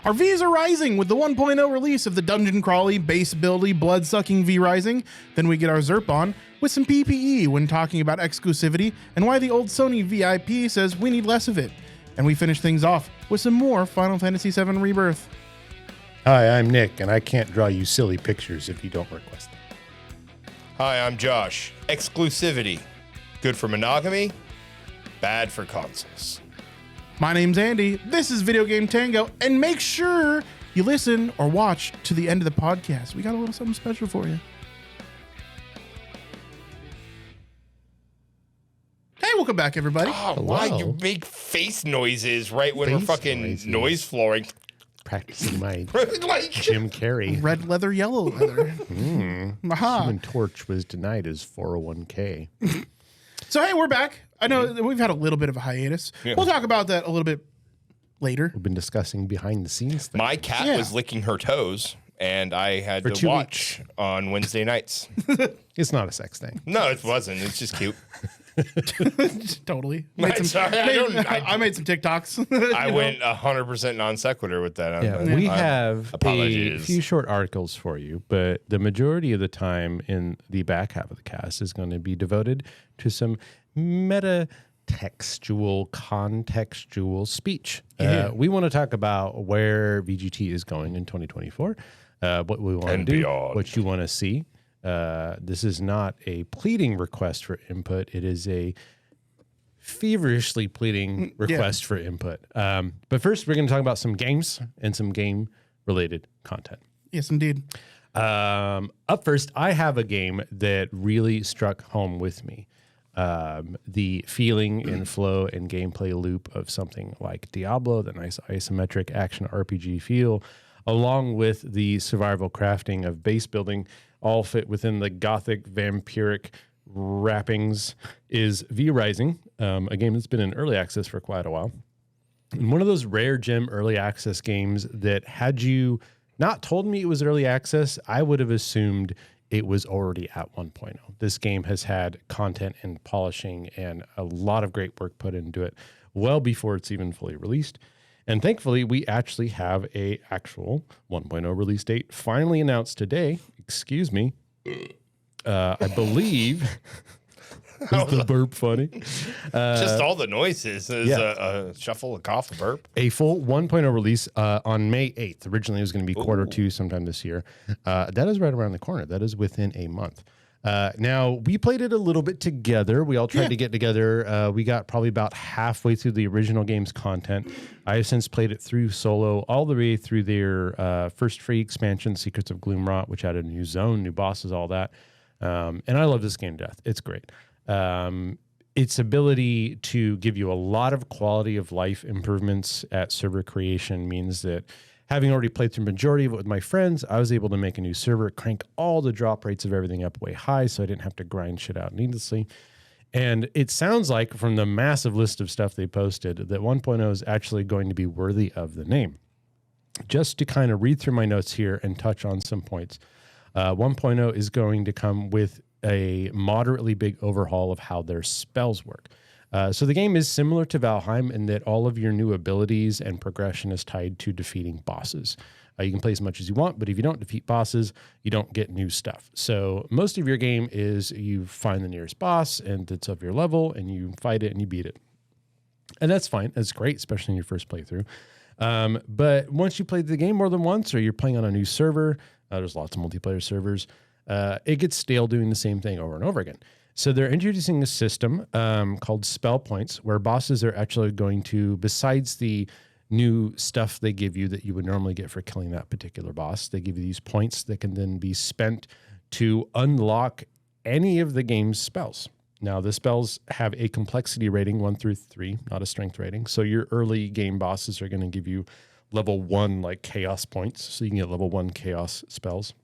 Our V's are rising with the 1.0 release of the dungeon crawly, base buildy, blood-sucking V Rising. Then we get our Zerp on with some PPE when talking about exclusivity and why the old Sony VIP says we need less of it. And we finish things off with some more Final Fantasy VII Rebirth. Hi, I'm Nick, and I can't draw you silly pictures if you don't request them. Hi, I'm Josh. Exclusivity. Good for monogamy, bad for consoles. My name's Andy. This is Video Game Tango, and make sure you listen or watch to the end of the podcast. We got a little something special for you. Hey, welcome back, everybody. Oh, why you make face noises right when we're fucking noise flooring? Practicing my Like Jim Carrey. Red leather, yellow leather. Aha. Human Torch was denied his 401k. So, hey, we're back. I know that we've had a little bit of a hiatus. Yeah. We'll talk about that a little bit later. We've been discussing behind the scenes things. My cat was licking her toes, and I had to watch on Wednesday nights. It's not a sex thing. No, it wasn't. It's just cute. Totally. I made some TikToks. I went 100% non sequitur with that. Yeah, we have a few short articles for you, but the majority of the time in the back half of the cast is going to be devoted to some meta-textual, contextual speech. Yeah. We want to talk about where VGT is going in 2024, what we want to do, beyond. What you want to see. This is not a pleading request for input. It is a feverishly pleading request for input. But first, we're going to talk about some games and some game-related content. Yes, indeed. Up first, I have a game that really struck home with me. The feeling and flow and gameplay loop of something like Diablo, the nice isometric action RPG feel, along with the survival crafting of base building, all fit within the gothic vampiric wrappings, is V Rising, a game that's been in early access for quite a while. And one of those rare gem early access games that had you not told me it was early access, I would have assumed it was already at 1.0. This game has had content and polishing and a lot of great work put into it well before it's even fully released. And thankfully, we actually have a actual 1.0 release date finally announced today. Excuse me. I believe. Is the burp funny? Just all the noises. There's a shuffle, a cough, a burp. A full 1.0 release on May 8th. Originally, it was going to be quarter two sometime this year. That is right around the corner. That is within a month. Now, we played it a little bit together. We all tried to get together. We got probably about halfway through the original game's content. I have since played it through solo, all the way through their first free expansion, Secrets of Gloomrot, which added a new zone, new bosses, all that. And I love this game to death. It's great. Its ability to give you a lot of quality of life improvements at server creation means that having already played through the majority of it with my friends, I was able to make a new server, crank all the drop rates of everything up way high so I didn't have to grind shit out needlessly. And it sounds like from the massive list of stuff they posted that 1.0 is actually going to be worthy of the name. Just to kind of read through my notes here and touch on some points, 1.0 is going to come with a moderately big overhaul of how their spells work. So the game is similar to Valheim in that all of your new abilities and progression is tied to defeating bosses. You can play as much as you want, but if you don't defeat bosses, you don't get new stuff. So most of your game is you find the nearest boss and it's of your level and you fight it and you beat it. And that's fine. That's great, especially in your first playthrough. But once you play the game more than once or you're playing on a new server, there's lots of multiplayer servers, it gets stale doing the same thing over and over again. So they're introducing a system called spell points where bosses are actually going to, besides the new stuff they give you that you would normally get for killing that particular boss, they give you these points that can then be spent to unlock any of the game's spells. Now, the spells have a complexity rating 1 through 3, not a strength rating. So your early game bosses are going to give you level 1 like chaos points, so you can get level 1 chaos spells.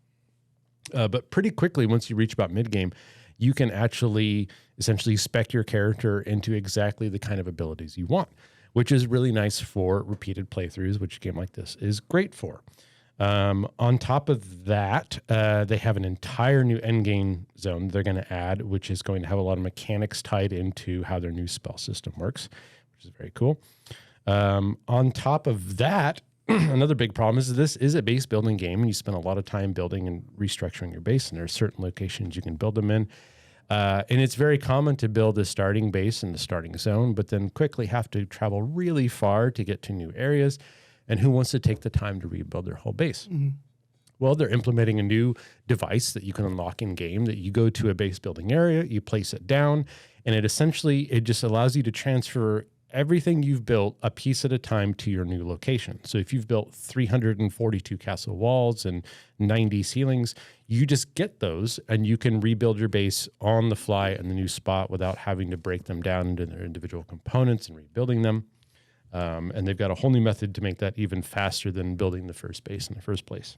But pretty quickly, once you reach about mid-game, you can actually essentially spec your character into exactly the kind of abilities you want, which is really nice for repeated playthroughs, which a game like this is great for. On top of that, they have an entire new endgame zone they're going to add, which is going to have a lot of mechanics tied into how their new spell system works, which is very cool. On top of that, another big problem is this is a base building game, and you spend a lot of time building and restructuring your base, and there are certain locations you can build them in. And it's very common to build a starting base in the starting zone, but then quickly have to travel really far to get to new areas. And who wants to take the time to rebuild their whole base? Mm-hmm. Well, they're implementing a new device that you can unlock in game that you go to a base building area, you place it down, and it just allows you to transfer everything you've built a piece at a time to your new location. So if you've built 342 castle walls and 90 ceilings, you just get those and you can rebuild your base on the fly in the new spot without having to break them down into their individual components and rebuilding them. And they've got a whole new method to make that even faster than building the first base in the first place,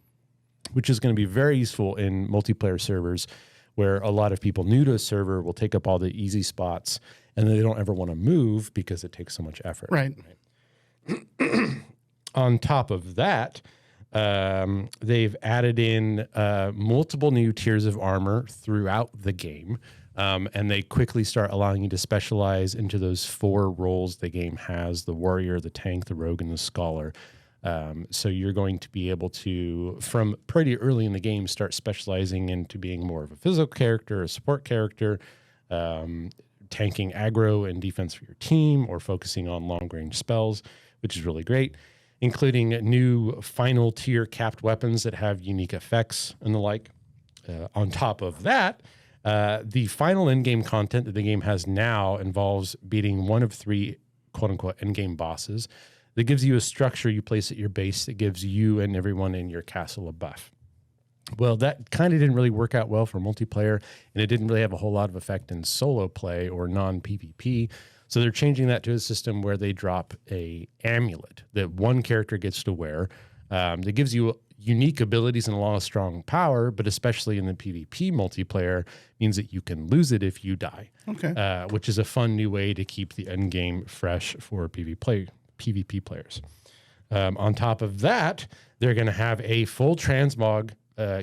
which is going to be very useful in multiplayer servers where a lot of people new to a server will take up all the easy spots and they don't ever want to move because it takes so much effort. Right. On top of that, they've added in multiple new tiers of armor throughout the game. And they quickly start allowing you to specialize into those 4 roles the game has: the warrior, the tank, the rogue, and the scholar. So you're going to be able to, from pretty early in the game, start specializing into being more of a physical character, a support character, tanking aggro and defense for your team, or focusing on long-range spells, which is really great, including new final tier capped weapons that have unique effects and the like. On top of that, the final in-game content that the game has now involves beating one of 3 quote-unquote in-game bosses that gives you a structure you place at your base that gives you and everyone in your castle a buff. Well, that kind of didn't really work out well for multiplayer, and it didn't really have a whole lot of effect in solo play or non-PvP. So they're changing that to a system where they drop a amulet that one character gets to wear that gives you unique abilities and a lot of strong power, but especially in the PvP multiplayer means that you can lose it if you die. Okay. Which is a fun new way to keep the end game fresh for PvP players. On top of that, they're going to have a full transmog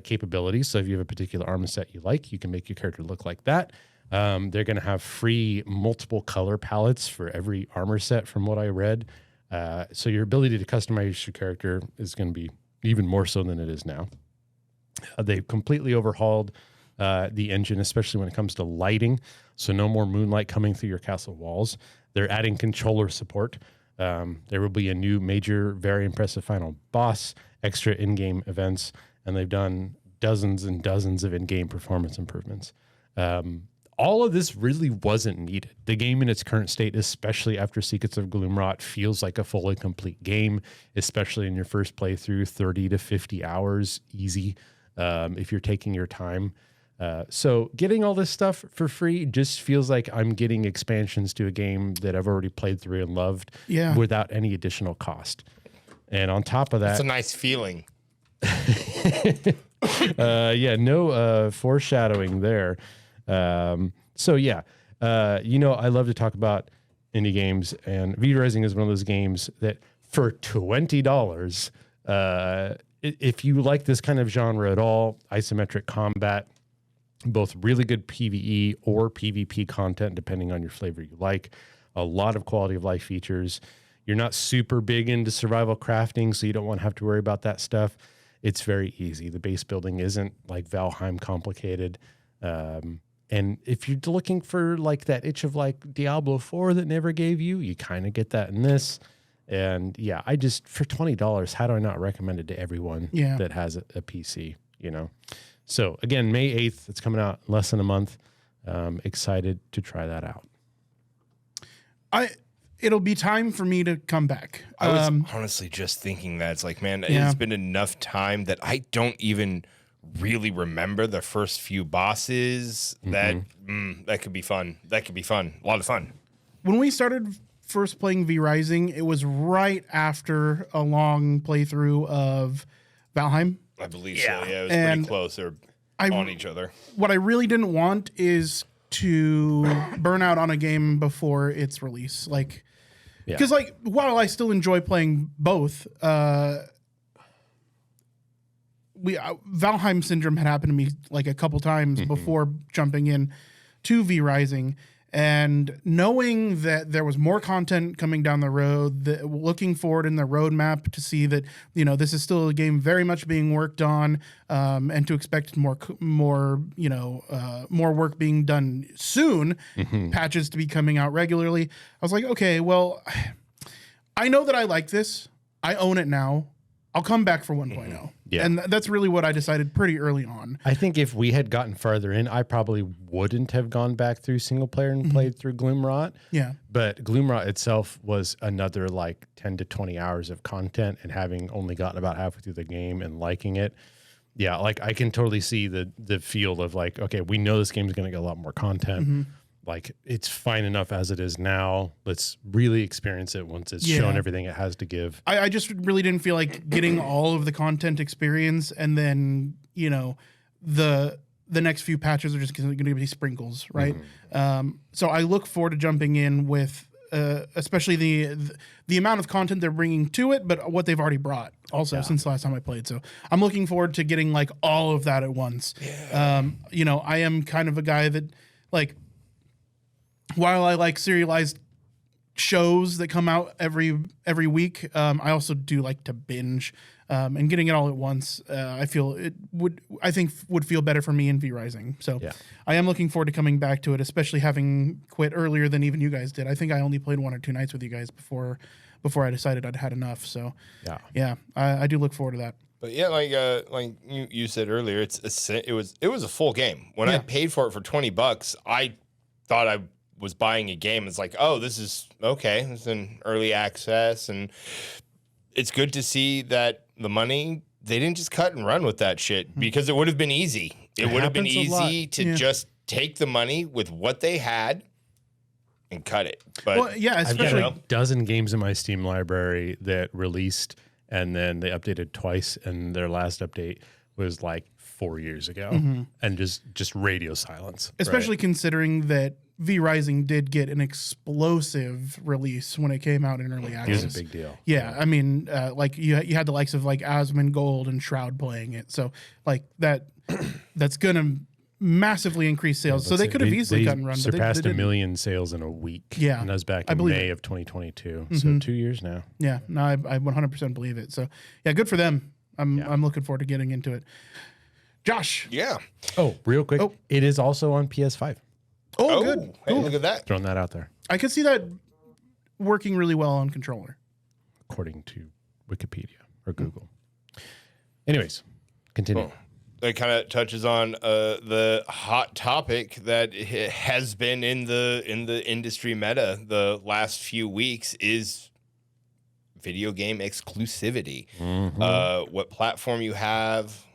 capability. So if you have a particular armor set you like, you can make your character look like that. They're going to have free multiple color palettes for every armor set from what I read. So your ability to customize your character is going to be even more so than it is now. They've completely overhauled the engine, especially when it comes to lighting. So no more moonlight coming through your castle walls. They're adding controller support. There will be a new major, very impressive final boss, extra in-game events, and they've done dozens and dozens of in-game performance improvements. All of this really wasn't needed. The game in its current state, especially after Secrets of Gloomrot, feels like a fully complete game, especially in your first playthrough, 30 to 50 hours, easy, if you're taking your time. So getting all this stuff for free just feels like I'm getting expansions to a game that I've already played through and loved without any additional cost. And on top of that... It's a nice feeling. No foreshadowing there. I love to talk about indie games, and V-Rising is one of those games that for $20, if you like this kind of genre at all, isometric combat, both really good PvE or PvP content, depending on your flavor you like, a lot of quality of life features. You're not super big into survival crafting, so you don't want to have to worry about that stuff. It's very easy. The base building isn't like Valheim complicated. And if you're looking for like that itch of like Diablo 4 that never gave you kind of get that in this. And I just, for $20, how do I not recommend it to everyone that has a PC, So again, May 8th, it's coming out in less than a month. Excited to try that out. It'll be time for me to come back. I was honestly just thinking that it's like, man, it's been enough time that I don't even really remember the first few bosses. That could be fun. That could be fun. A lot of fun. When we started first playing V-Rising, it was right after a long playthrough of Valheim. I believe so. Yeah, it was pretty close. They're on each other. What I really didn't want is to burn out on a game before its release. Because while I still enjoy playing both, Valheim syndrome had happened to me like a couple times before jumping in to V-Rising. And knowing that there was more content coming down the road, looking forward in the roadmap to see that, this is still a game very much being worked on, and to expect more work being done soon, patches to be coming out regularly. I was like, okay, well, I know that I like this. I own it now. I'll come back for 1.0. Yeah. And that's really what I decided pretty early on. I think if we had gotten farther in, I probably wouldn't have gone back through single player and played through Gloomrot. Yeah. But Gloomrot itself was another 10 to 20 hours of content, and having only gotten about halfway through the game and liking it. Yeah, I can totally see the feel of okay, we know this game is going to get a lot more content. It's fine enough as it is now. Let's really experience it once it's shown everything it has to give. I just really didn't feel like getting all of the content experience, and then, the next few patches are just going to be sprinkles, right? So I look forward to jumping in with especially the amount of content they're bringing to it, but what they've already brought also since the last time I played. So I'm looking forward to getting all of that at once. I am kind of a guy that while I like serialized shows that come out every week, I also do like to binge, and getting it all at once. I think would feel better for me in V-Rising. So I am looking forward to coming back to it, especially having quit earlier than even you guys did. I think I only played 1 or 2 nights with you guys before I decided I'd had enough. So I do look forward to that. But yeah, like you said earlier, it was a full game. When I paid for it for $20, I thought I was buying a game. It's oh, this is okay. It's in early access, and it's good to see that the money, they didn't just cut and run with that shit, because it would have been easy. It would have been easy to just take the money with what they had and cut it. But especially I've got a dozen games in my Steam library that released and then they updated twice, and their last update was 4 years ago, and just radio silence. Especially considering that V-Rising did get an explosive release when it came out in early access. It was a big deal. Yeah, I mean, you had the likes of Asmon Gold and Shroud playing it, so that's gonna massively increase sales. So they could have easily gotten run. Surpassed 1 million sales in a week. Yeah, and that was back in May of 2022. So 2 years now. Yeah, no, I 100% believe it. So yeah, good for them. I'm looking forward to getting into it. Josh. Yeah. Oh, real quick. Oh. It is also on PS5. Oh, good. Hey, look at that. Throwing that out there. I could see that working really well on controller. According to Wikipedia or Google. Anyways, continue. Well, that kind of touches on the hot topic that has been in the industry meta the last few weeks is video game exclusivity. What platform you have,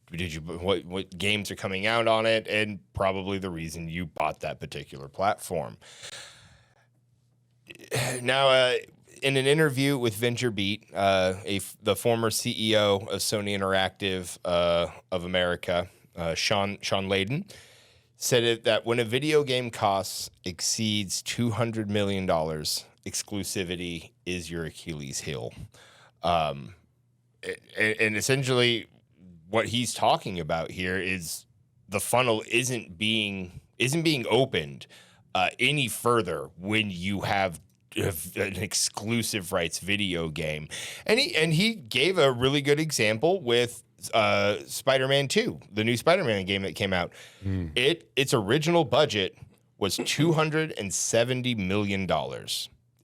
what games are coming out on it, and probably the reason you bought that particular platform. Now, in an interview with VentureBeat, the former CEO of Sony Interactive of America, Shawn Layden, said that when a video game costs exceeds $200 million, exclusivity is your Achilles heel. And essentially, what he's talking about here is the funnel isn't being opened any further when you have an exclusive rights video game. And he gave a really good example with Spider-Man 2, the new Spider-Man game that came out. Its original budget was $270 million.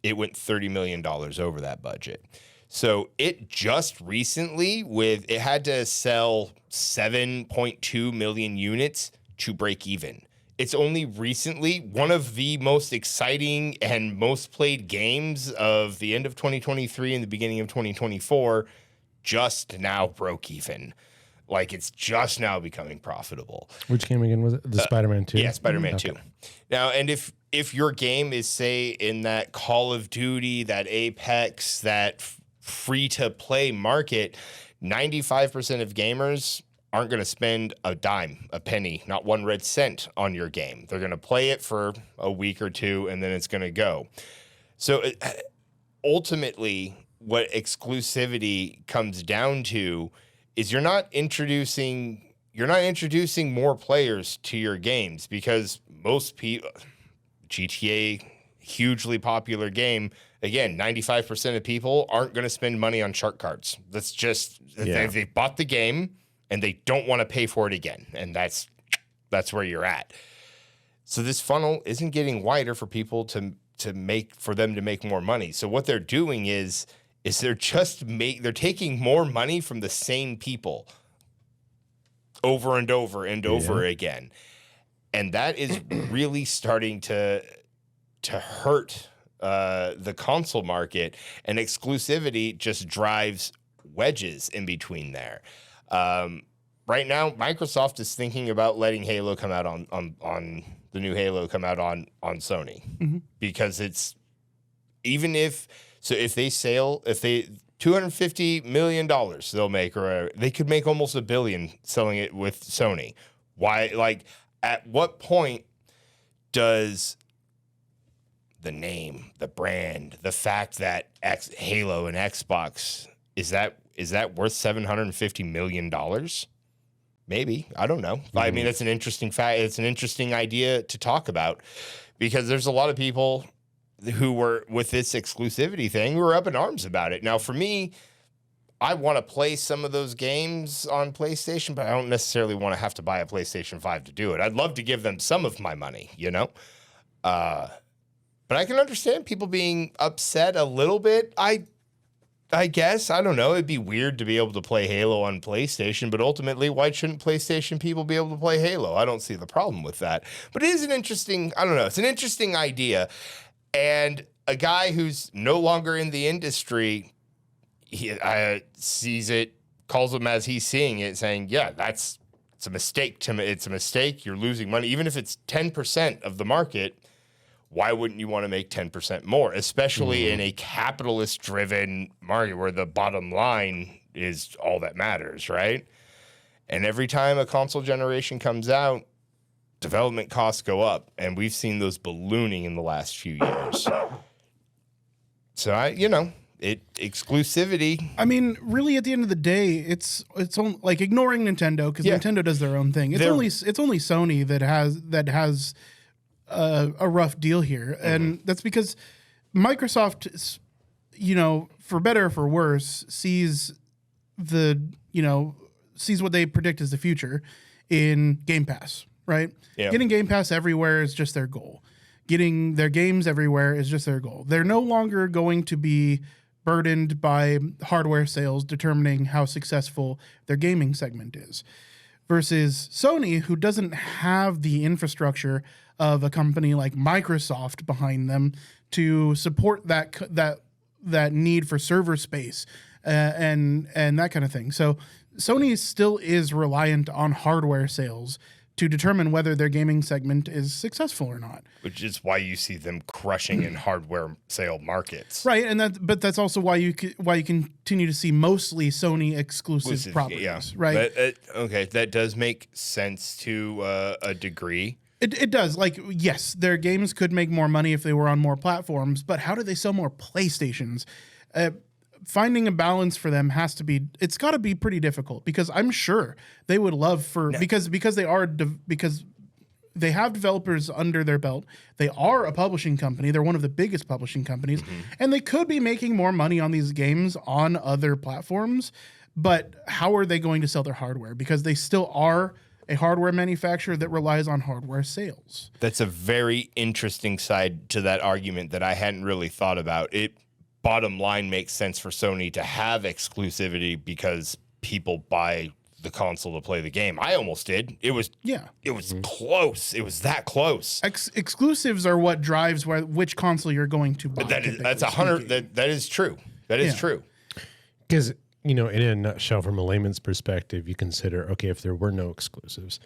It went $30 million over that budget. So it just recently, it had to sell 7.2 million units to break even. It's only recently, one of the most exciting and most played games of the end of 2023 and the beginning of 2024, just now broke even. It's just now becoming profitable. Which game again was it? The Spider-Man 2? Yeah, Spider-Man 2. Now, and if your game is, say, in that Call of Duty, that Apex, that free-to-play market, 95% of gamers aren't going to spend a dime, a penny, not 1 red cent on your game. They're going to play it for a week or two, and then it's going to go. So ultimately, what exclusivity comes down to is you're not introducing more players to your games, because most people, GTA, hugely popular game. Again, 95% of people aren't going to spend money on shark cards. That's just, they bought the game and they don't want to pay for it again. And that's where you're at. So this funnel isn't getting wider for people to make more money. So what they're doing is they're taking more money from the same people over and over and over again. And that is really starting to hurt the console market, and exclusivity just drives wedges in between there. Right now, Microsoft is thinking about letting Halo come out on the new Halo come out on Sony, because it's if they $250 million they'll make, or they could make almost $1 billion selling it with Sony. Why? Like, at what point does the name, the brand, the fact that Halo and Xbox is that worth $750 million? Maybe. I don't know. I mean, it's an interesting fact. It's an interesting idea to talk about, because there's a lot of people who were with this exclusivity thing who were up in arms about it. Now, for me, I want to play some of those games on PlayStation, but I don't necessarily want to have to buy a PlayStation 5 to do it. I'd love to give them some of my money, but I can understand people being upset a little bit. I guess. I don't know. It'd be weird to be able to play Halo on PlayStation, but ultimately, why shouldn't PlayStation people be able to play Halo? I don't see the problem with that. But it is an interesting, I don't know, it's an interesting idea. And a guy who's no longer in the industry, he sees it, calls him as he's seeing it, saying, yeah, it's a mistake to me. It's a mistake. You're losing money. Even if it's 10% of the market, why wouldn't you want to make 10% more, especially in a capitalist-driven market where the bottom line is all that matters, right? And every time a console generation comes out, development costs go up, and we've seen those ballooning in the last few years. So exclusivity. I mean, really, at the end of the day, it's like ignoring Nintendo, because Nintendo does their own thing. It's only Sony that has a rough deal here, and that's because Microsoft, for better or for worse, sees what they predict as the future in Game Pass, right? Yeah. Getting Game Pass everywhere is just their goal. Getting their games everywhere is just their goal. They're no longer going to be burdened by hardware sales determining how successful their gaming segment is. Versus Sony, who doesn't have the infrastructure of a company like Microsoft behind them to support that need for server space and that kind of thing. So Sony still is reliant on hardware sales to determine whether their gaming segment is successful or not. Which is why you see them crushing in hardware sale markets, right? And but that's also why you continue to see mostly Sony exclusive properties, right? Okay, that does make sense to a degree. It does. Like, yes, their games could make more money if they were on more platforms, but how do they sell more PlayStations? Finding a balance for them it's got to be pretty difficult, because I'm sure they would love because they have developers under their belt. They are a publishing company. They're one of the biggest publishing companies, and they could be making more money on these games on other platforms. But how are they going to sell their hardware? Because they still are a hardware manufacturer that relies on hardware sales. That's a very interesting side to that argument that I hadn't really thought about. It bottom line makes sense for Sony to have exclusivity because people buy the console to play the game. I almost did. It was close. It was that close. Exclusives are what drives which console you're going to buy. That's 100. That is true. That is true. Because in a nutshell, from a layman's perspective, you consider, okay, if there were no exclusives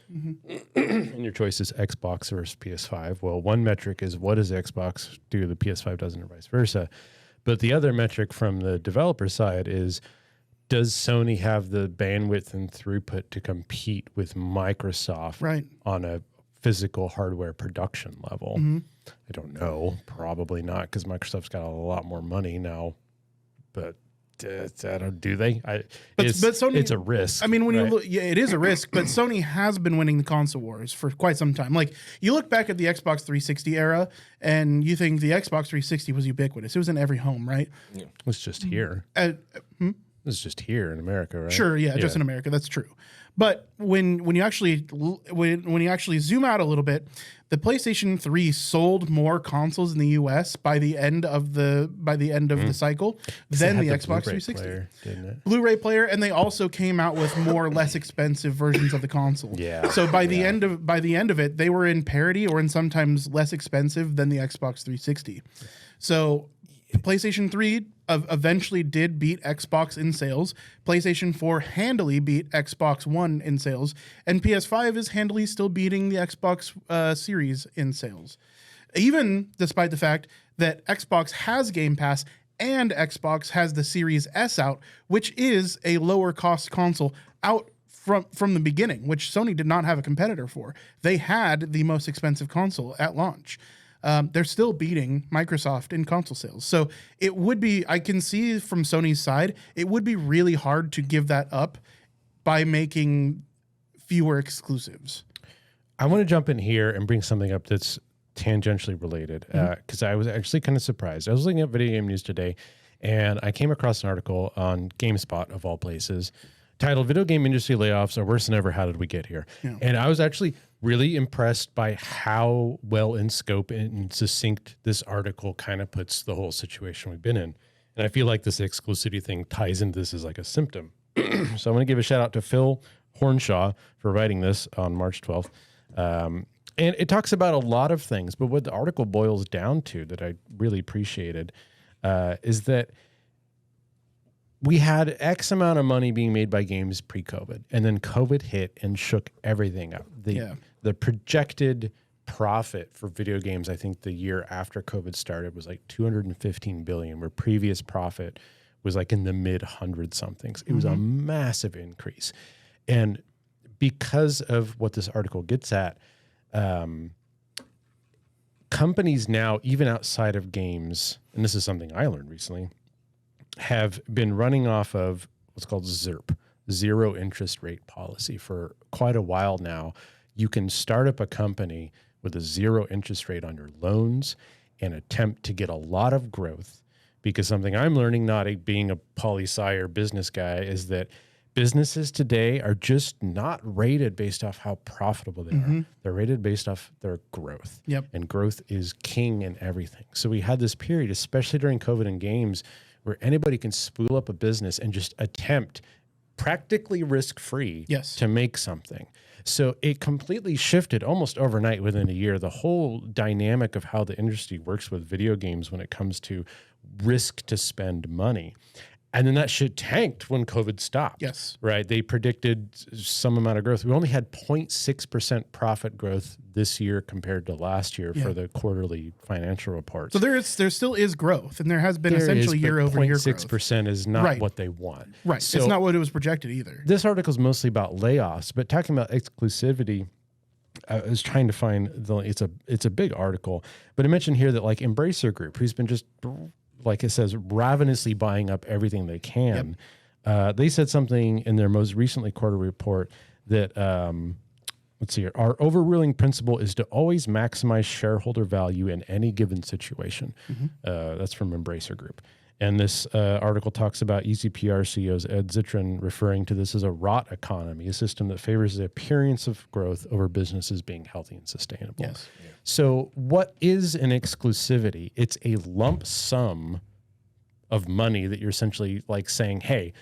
and your choice is Xbox versus PS5, well, one metric is what does Xbox do the PS5 doesn't, or vice versa. But the other metric from the developer side is, does Sony have the bandwidth and throughput to compete with Microsoft on a physical hardware production level? I don't know. Probably not, because Microsoft's got a lot more money now. But do they? But Sony, it's a risk. I mean, when you look, yeah, it is a risk. But Sony has been winning the console wars for quite some time. Like you look back at the Xbox 360 era, and you think the Xbox 360 was ubiquitous. It was in every home, right? Yeah. It's just here. It's just here in America, right? Sure, yeah, just in America. That's true. But when you actually zoom out a little bit, the PlayStation 3 sold more consoles in the US by the end of the cycle than the Xbox 360. Player, didn't it? Blu-ray player, and they also came out with more less expensive versions of the console. Yeah. So by the end of it, they were in parity or in sometimes less expensive than the Xbox 360. So PlayStation 3 eventually did beat Xbox in sales. PlayStation 4 handily beat Xbox One in sales, and PS5 is handily still beating the Xbox Series in sales, even despite the fact that Xbox has Game Pass and Xbox has the Series S out, which is a lower cost console out from the beginning, which Sony did not have a competitor for. They had the most expensive console at launch. They're still beating Microsoft in console sales. So it would be, I can see from Sony's side, it would be really hard to give that up by making fewer exclusives. I want to jump in here and bring something up that's tangentially related because I was actually kind of surprised. I was looking at video game news today and I came across an article on GameSpot, of all places, titled "Video Game Industry Layoffs Are Worse Than Ever. How Did We Get Here?" Yeah. And I was actually really impressed by how well in scope and succinct this article kind of puts the whole situation we've been in. And I feel like this exclusivity thing ties into this as like a symptom. So I'm going to give a shout out to Phil Hornshaw for writing this on March 12th. And it talks about a lot of things, but what the article boils down to that I really appreciated is that we had X amount of money being made by games pre-COVID, and then COVID hit and shook everything up. The projected profit for video games, I think the year after COVID started, was like $215 billion, where previous profit was like in the mid hundred somethings. It was a massive increase. And because of what this article gets at, companies now, even outside of games, and this is something I learned recently, have been running off of what's called ZIRP, zero interest rate policy, for quite a while now. You can start up a company with a zero interest rate on your loans and attempt to get a lot of growth, because something I'm learning, being a poli-sci or business guy, is that businesses today are just not rated based off how profitable they are. They're rated based off their growth. Yep. And growth is king in everything. So we had this period, especially during COVID and games, where anybody can spool up a business and just attempt practically risk-free to make something. So it completely shifted almost overnight within a year, the whole dynamic of how the industry works with video games when it comes to risk to spend money. And then that shit tanked when COVID stopped. Yes. Right? They predicted some amount of growth. We only had 0.6% profit growth this year compared to last year for the quarterly financial reports. So there still is growth, and there has been essentially year-over-year growth. 0.6% is not what they want. Right. So it's not what it was projected either. This article is mostly about layoffs, but talking about exclusivity, I was trying to find it's a big article, but I mentioned here that like Embracer Group, who's been just, like it says, ravenously buying up everything they can. They said something in their most recently quarter report that, let's see here, our overruling principle is to always maximize shareholder value in any given situation. That's from Embracer Group. And this article talks about ECPR CEO's Ed Zitron referring to this as a rot economy, a system that favors the appearance of growth over businesses being healthy and sustainable. Yes. Yeah. So what is an exclusivity? It's a lump sum of money that you're essentially like saying, hey,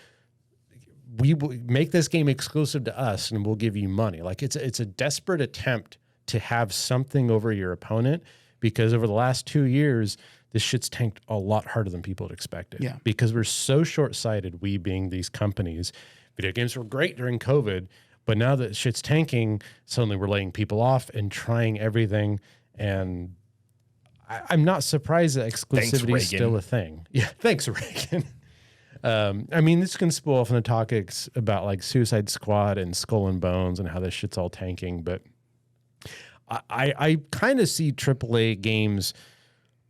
we will make this game exclusive to us and we'll give you money. Like it's a desperate attempt to have something over your opponent, because over the last 2 years, this shit's tanked a lot harder than people had expected. Yeah. Because we're so short-sighted, we being these companies. Video games were great during COVID, but now that shit's tanking, suddenly we're laying people off and trying everything. And I'm not surprised that exclusivity is still a thing. Yeah, thanks, Reagan. I mean, this can spool off in the topics about like Suicide Squad and Skull and Bones and how this shit's all tanking, but I kind of see AAA games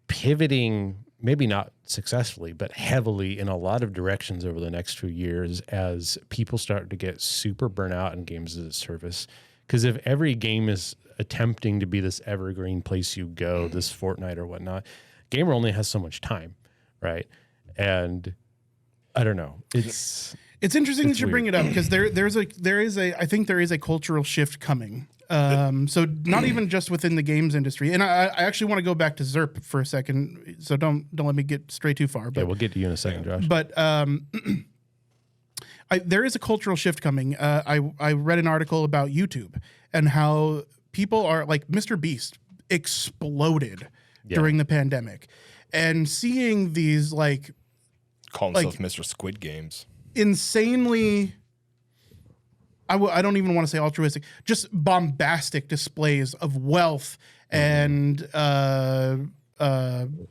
pivoting maybe not successfully, but heavily in a lot of directions over the next few years as people start to get super burnt out in games as a service. Because if every game is attempting to be this evergreen place you go, this Fortnite or whatnot, gamer only has so much time, right? And I don't know. It's interesting that you bring it up because I think there is a cultural shift coming. So not even just within the games industry, and I actually want to go back to ZERP for a second. So don't let me get straight too far. But, yeah, we'll get to you in a second, Josh. But there is a cultural shift coming. I read an article about YouTube and how people are like Mr. Beast exploded during the pandemic, and seeing these like call himself Mr. Squid Games, insanely. I don't even want to say altruistic, just bombastic displays of wealth and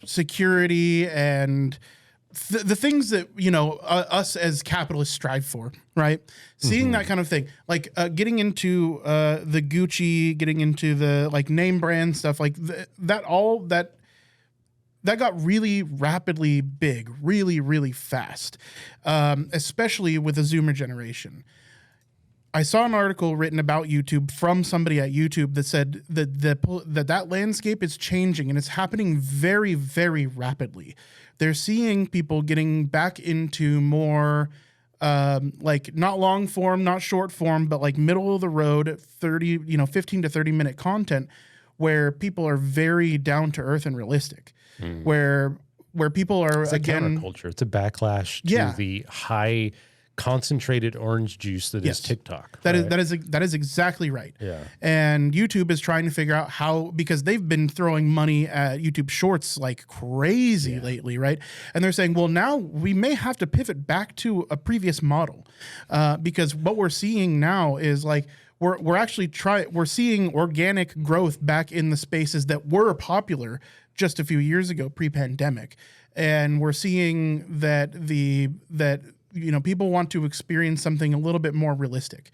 security and the things that, us as capitalists strive for, right? Seeing that kind of thing, like getting into the Gucci, getting into the like name brand stuff, like that got really rapidly big, really, really fast, especially with the Zoomer generation. I saw an article written about YouTube from somebody at YouTube that said that landscape is changing and it's happening very, very rapidly. They're seeing people getting back into more like not long form, not short form, but like middle of the road, 15 to 30 minute content where people are very down to earth and realistic, where people are, it's again, counterculture. It's a backlash to the high concentrated orange juice that is TikTok. That is exactly right. Yeah. And YouTube is trying to figure out how, because they've been throwing money at YouTube Shorts like crazy lately, right? And they're saying, well, now we may have to pivot back to a previous model, because what we're seeing now is like we're seeing organic growth back in the spaces that were popular just a few years ago, pre-pandemic, and we're seeing that people want to experience something a little bit more realistic.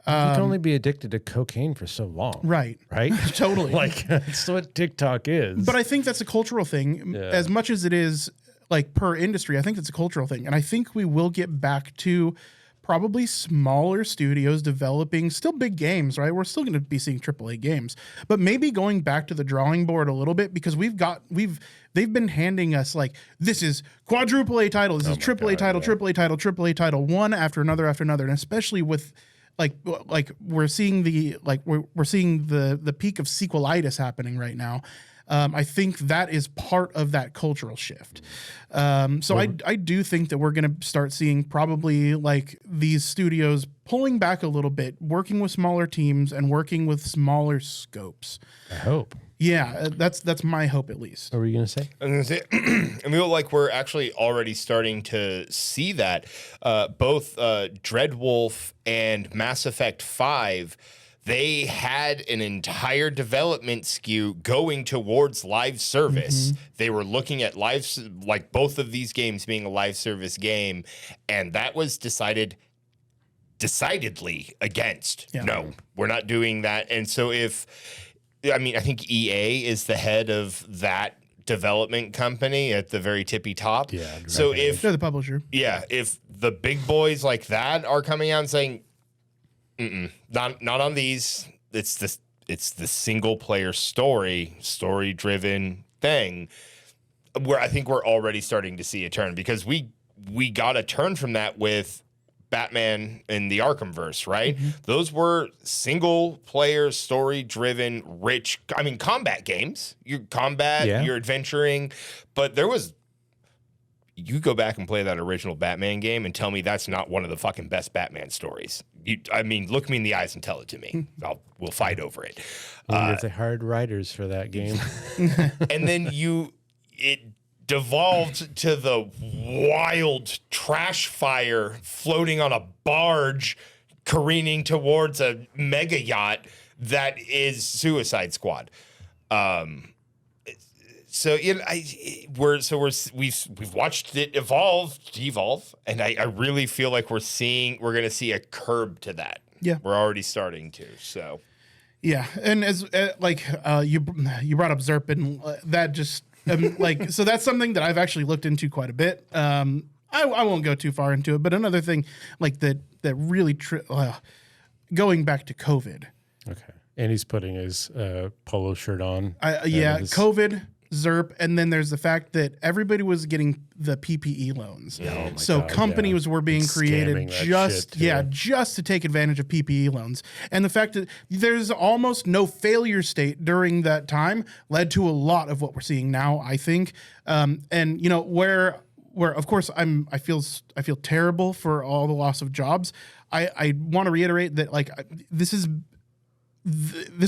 You can only be addicted to cocaine for so long. Right. Totally. Like, that's what TikTok is. But I think that's a cultural thing. As much as it is like per industry, I think it's a cultural thing. And I think we will get back to probably smaller studios developing still big games, right? We're still going to be seeing AAA games, but maybe going back to the drawing board a little bit, because they've been handing us like, this is quadruple A title, this is triple A title, triple A title, triple A title, one after another, and especially with like we're seeing the peak of sequelitis happening right now. I think that is part of that cultural shift. I do think that we're going to start seeing probably like these studios pulling back a little bit, working with smaller teams and working with smaller scopes. I hope. Yeah, that's my hope, at least. What were you going to say? I was going to say, I feel like we're actually already starting to see that. Both Dreadwolf and Mass Effect 5, they had an entire development skew going towards live service. They were looking at like both of these games being a live service game, and that was decidedly against. Yeah. No, we're not doing that. And so I think EA is the head of that development company at the very tippy top. Yeah. So if they're the publisher. Yeah. If the big boys like that are coming out and saying, not on these, it's the single player story driven thing, where I think we're already starting to see a turn, because we got a turn from that with Batman in the Arkhamverse, right? Those were single player, story driven, rich, combat games. You're you're adventuring, but you go back and play that original Batman game and tell me that's not one of the fucking best Batman stories. Look me in the eyes and tell it to me. We'll fight over it. It's the hard writers for that game. And then it devolved to the wild trash fire floating on a barge careening towards a mega yacht that is Suicide Squad. We've watched it devolve, and I really feel like we're going to see a curb to that. Yeah, we're already starting to. So, yeah, and as you brought up ZERP, and that just like, so that's something that I've actually looked into quite a bit. I won't go too far into it, but another thing like that really going back to COVID. Okay. And he's putting his polo shirt on. COVID, ZERP, and then there's the fact that everybody was getting the PPE loans. Yeah, companies were being created just to take advantage of PPE loans. And the fact that there's almost no failure state during that time led to a lot of what we're seeing now, I think. And where of course I feel terrible for all the loss of jobs. I want to reiterate that like this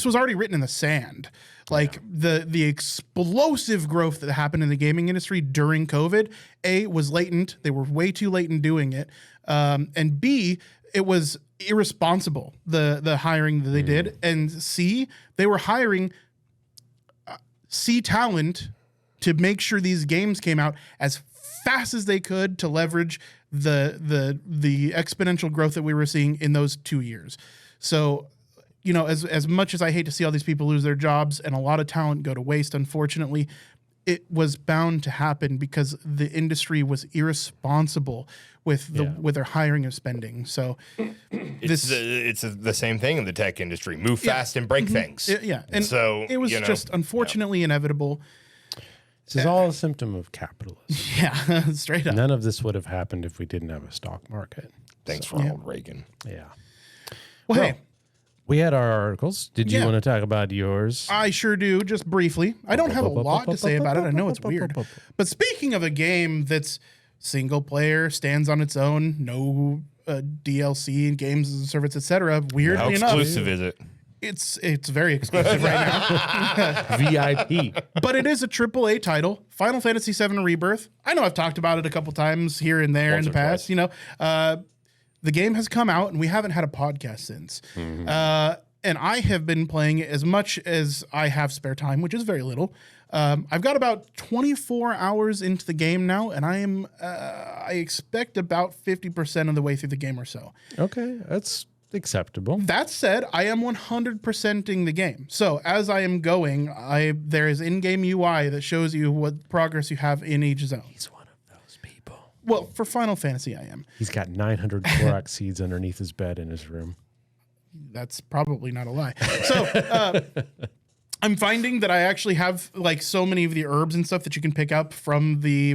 was already written in the sand. Like the explosive growth that happened in the gaming industry during COVID, A, was latent. They were way too late in doing it. And B, it was irresponsible, the hiring that they did. And C, they were hiring C talent to make sure these games came out as fast as they could to leverage the exponential growth that we were seeing in those 2 years. So, as much as I hate to see all these people lose their jobs and a lot of talent go to waste, unfortunately, it was bound to happen because the industry was irresponsible with their hiring and spending. So it's the same thing in the tech industry. Move fast and break things. And so it was just unfortunately inevitable. This is all a symptom of capitalism. Yeah, straight up. None of this would have happened if we didn't have a stock market. Thanks, Ronald Reagan. Yeah. Well, hey. We had our articles. Did you want to talk about yours? I sure do, just briefly. I don't have a lot to say about it. I know it's weird. But speaking of a game that's single player, stands on its own, no DLC and games as a service, etc. Weirdly enough. How exclusive is it? It's very exclusive right now. VIP. But it is a AAA title, Final Fantasy VII Rebirth. I know I've talked about it a couple times here and there in the past. The game has come out, and we haven't had a podcast since. Mm-hmm. And I have been playing it as much as I have spare time, which is very little. I've got about 24 hours into the game now, and I expect about 50% of the way through the game or so. Okay, that's acceptable. That said, I am 100%ing the game. So as I am going, there is in-game UI that shows you what progress you have in each zone. He's one of those people. Well, for Final Fantasy, I am. He's got 900 Clorox seeds underneath his bed in his room. That's probably not a lie. So I'm finding that I actually have like so many of the herbs and stuff that you can pick up from the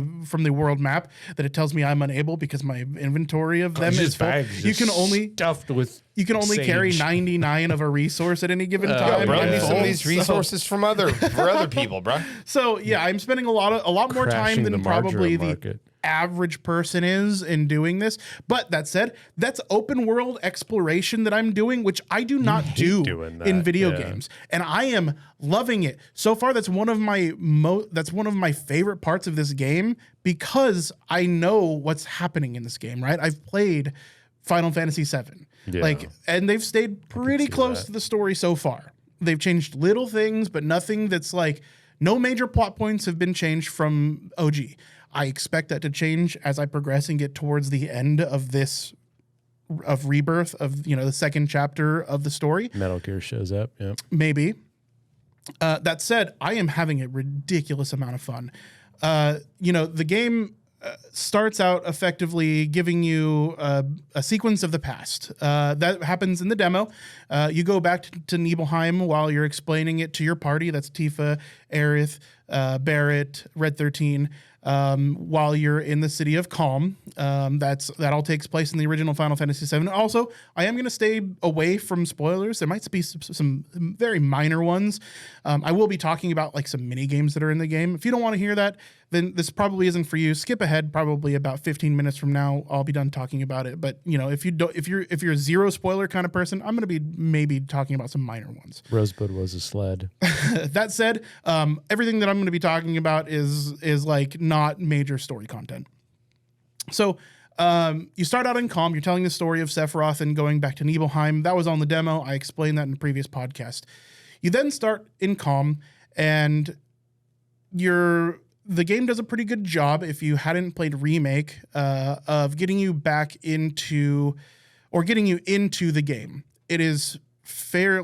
world map that it tells me I'm unable because my inventory of them is full. You can only stuffed with. You can only carry 99 of a resource at any given time. Bro, need some of these resources for other people, bro. So yeah, I'm spending a lot more time than probably the average person is in doing this. But that said, that's open world exploration that I'm doing, which I do not do in video games, and I am loving it so far. That's one of my favorite parts of this game because I know what's happening in this game. Right, I've played Final Fantasy VII. Yeah. And they've stayed pretty close to the story so far. They've changed little things, but nothing that's like, no major plot points have been changed from OG. I expect that to change as I progress and get towards the end of Rebirth, of the second chapter of the story. Metal Gear shows up, yeah. Maybe. That said, I am having a ridiculous amount of fun. The game starts out effectively giving you a sequence of the past. That happens in the demo. You go back to Nibelheim while you're explaining it to your party. That's Tifa, Aerith, Barrett, Red 13. While you're in the city of Calm. That all takes place in the original Final Fantasy VII. Also, I am going to stay away from spoilers. There might be some very minor ones. I will be talking about like some mini games that are in the game. If you don't want to hear that, then this probably isn't for you. Skip ahead probably about 15 minutes from now. I'll be done talking about it. But if you're a zero spoiler kind of person, I'm going to be maybe talking about some minor ones. Rosebud was a sled. That said, everything that I'm going to be talking about is like not major story content. So you start out in Calm. You're telling the story of Sephiroth and going back to Nibelheim. That was on the demo. I explained that in the previous podcast. You then start in Calm, and the game does a pretty good job, if you hadn't played Remake, of getting you back into, or getting you into the game. It is fair,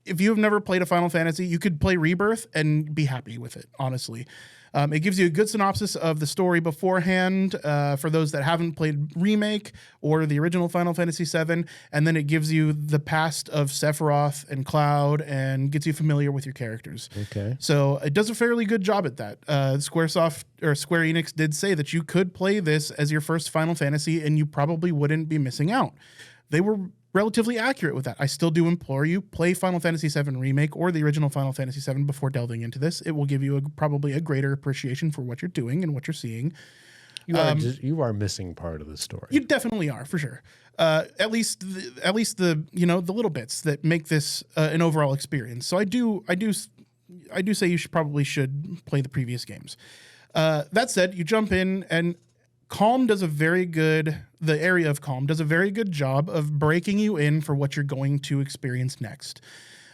if you've never played a Final Fantasy, you could play Rebirth and be happy with it, honestly. It gives you a good synopsis of the story beforehand for those that haven't played Remake or the original Final Fantasy VII, and then it gives you the past of Sephiroth and Cloud and gets you familiar with your characters. Okay. So it does a fairly good job at that. Square Enix did say that you could play this as your first Final Fantasy and you probably wouldn't be missing out. They were relatively accurate with that. I still do implore you, play Final Fantasy VII Remake or the original Final Fantasy VII before delving into this. It will give you probably a greater appreciation for what you're doing and what you're seeing. You are missing part of the story. You definitely are, for sure. At least the the little bits that make this an overall experience. So I do say you should play the previous games. That said, you jump in and the area of Calm does a very good job of breaking you in for what you're going to experience next.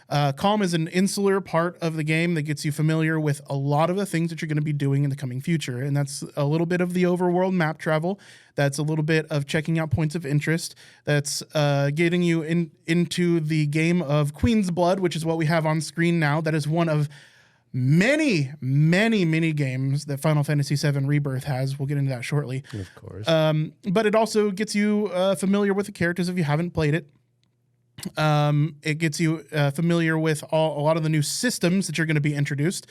Calm is an insular part of the game that gets you familiar with a lot of the things that you're going to be doing in the coming future. And that's a little bit of the overworld map travel. That's a little bit of checking out points of interest. That's getting you into the game of Queen's Blood, which is what we have on screen now. That is one of many, many, many games that Final Fantasy VII Rebirth has. We'll get into that shortly. Of course. But it also gets you familiar with the characters if you haven't played it. It gets you familiar with a lot of the new systems that you're going to be introduced.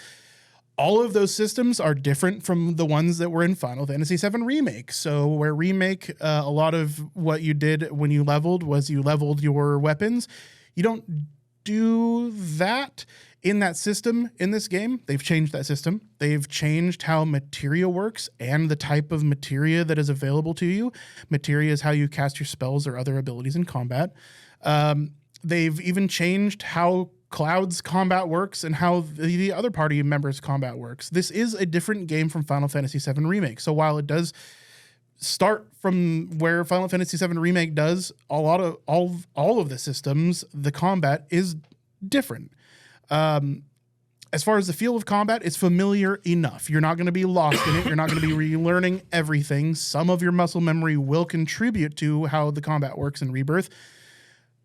All of those systems are different from the ones that were in Final Fantasy VII Remake. So where Remake, a lot of what you did when you leveled was you leveled your weapons. You don't do that in that system in this game. They've changed that system. They've changed how materia works and the type of materia that is available to you. Materia is how you cast your spells or other abilities in combat. They've even changed how Cloud's combat works and how the other party members' combat works. This is a different game from Final Fantasy VII Remake. So while it does start from where Final Fantasy VII Remake does, all of the systems, the combat is different. As far as the feel of combat, it's familiar enough. You're not going to be lost in it. You're not going to be relearning everything. Some of your muscle memory will contribute to how the combat works in Rebirth,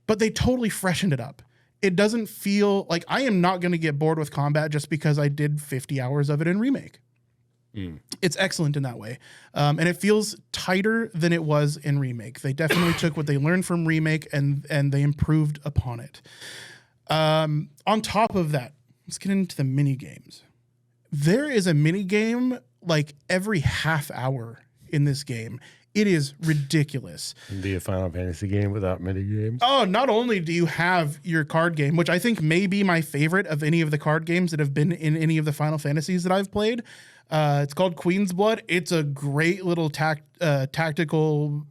but they totally freshened it up. It doesn't feel like I am not going to get bored with combat just because I did 50 hours of it in Remake. It's excellent in that way. And it feels tighter than it was in Remake. They definitely took what they learned from Remake and they improved upon it. On top of that, let's get into the mini games. There is a mini game like every half hour in this game. It is ridiculous. Be a Final Fantasy game without mini games. Oh, not only do you have your card game, which I think may be my favorite of any of the card games that have been in any of the Final Fantasies that I've played. It's called Queen's Blood. It's a great little tactical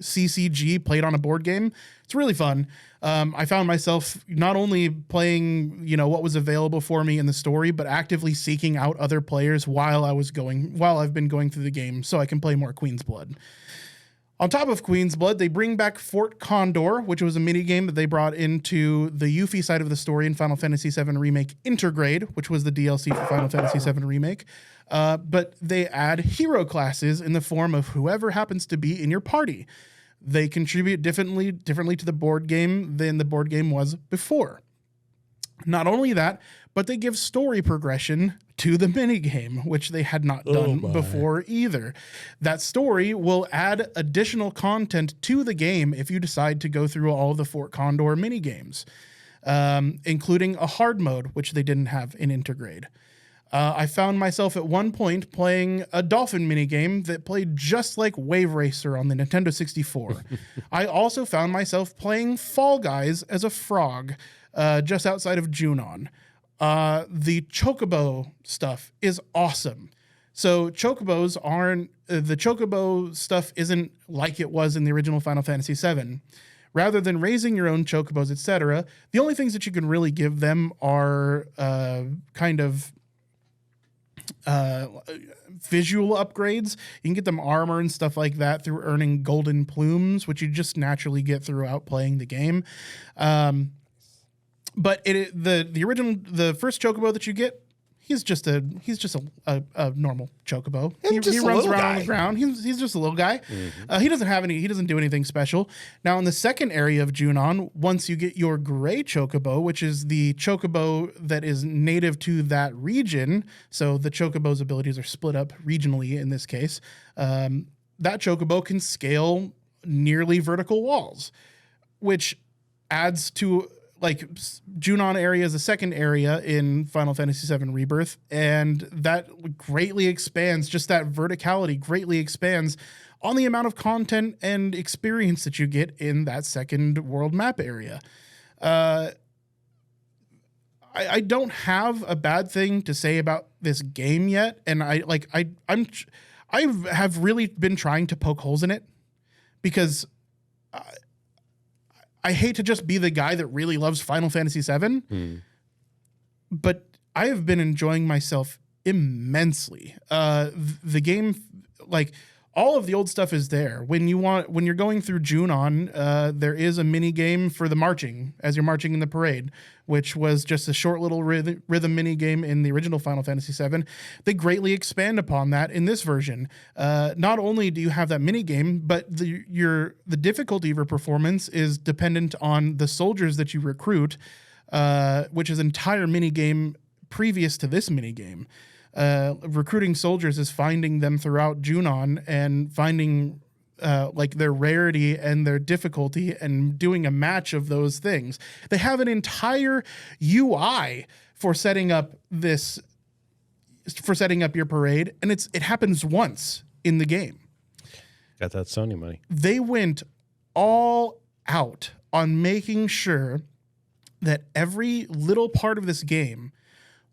CCG played on a board game. It's really fun. I found myself not only playing, what was available for me in the story, but actively seeking out other players while I've been going through the game so I can play more Queen's Blood. On top of Queen's Blood, they bring back Fort Condor, which was a mini game that they brought into the Yuffie side of the story in Final Fantasy VII Remake Intergrade, which was the DLC for Final Fantasy VII Remake. But they add hero classes in the form of whoever happens to be in your party. They contribute differently to the board game than the board game was before. Not only that, but they give story progression to the minigame, which they had not done before either. That story will add additional content to the game if you decide to go through all of the Fort Condor minigames, including a hard mode, which they didn't have in Intergrade. I found myself at one point playing a dolphin minigame that played just like Wave Racer on the Nintendo 64. I also found myself playing Fall Guys as a frog just outside of Junon. The Chocobo stuff is awesome. So Chocobos aren't... the Chocobo stuff isn't like it was in the original Final Fantasy VII. Rather than raising your own Chocobos, etc., the only things that you can really give them are visual upgrades. You can get them armor and stuff like that through earning golden plumes, which you just naturally get throughout playing the game. But the first Chocobo that you get, He's just a normal chocobo. Just He a runs little around on guy. the ground. He's just a little guy. He doesn't do anything special. Now in the second area of Junon, once you get your gray chocobo, which is the chocobo that is native to that region, so the chocobo's abilities are split up regionally in this case. That chocobo can scale nearly vertical walls, which adds to like Junon area is the second area in Final Fantasy VII Rebirth, and that greatly expands, just that verticality greatly expands on the amount of content and experience that you get in that second world map area. I don't have a bad thing to say about this game yet, and I have really been trying to poke holes in it because I hate to just be the guy that really loves Final Fantasy VII, but I have been enjoying myself immensely. The game, like all of the old stuff is there. When you're going through Junon, there is a mini game for the marching as you're marching in the parade, which was just a short little rhythm mini game in the original Final Fantasy VII. They greatly expand upon that in this version. Not only do you have that mini game, but the difficulty of your performance is dependent on the soldiers that you recruit, which is an entire mini game previous to this mini game. Recruiting soldiers is finding them throughout Junon and finding like their rarity and their difficulty and doing a match of those things. They have an entire UI for setting up your parade, and it happens once in the game. Got that Sony money. They went all out on making sure that every little part of this game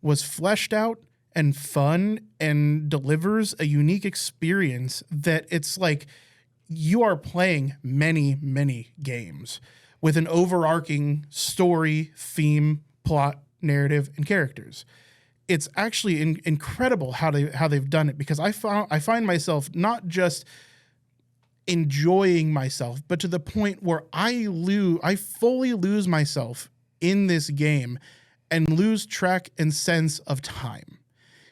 was fleshed out and fun and delivers a unique experience that it's like you are playing many, many games with an overarching story, theme, plot, narrative, and characters. It's actually incredible how they've done it, because I find myself not just enjoying myself, but to the point where I fully lose myself in this game and lose track and sense of time.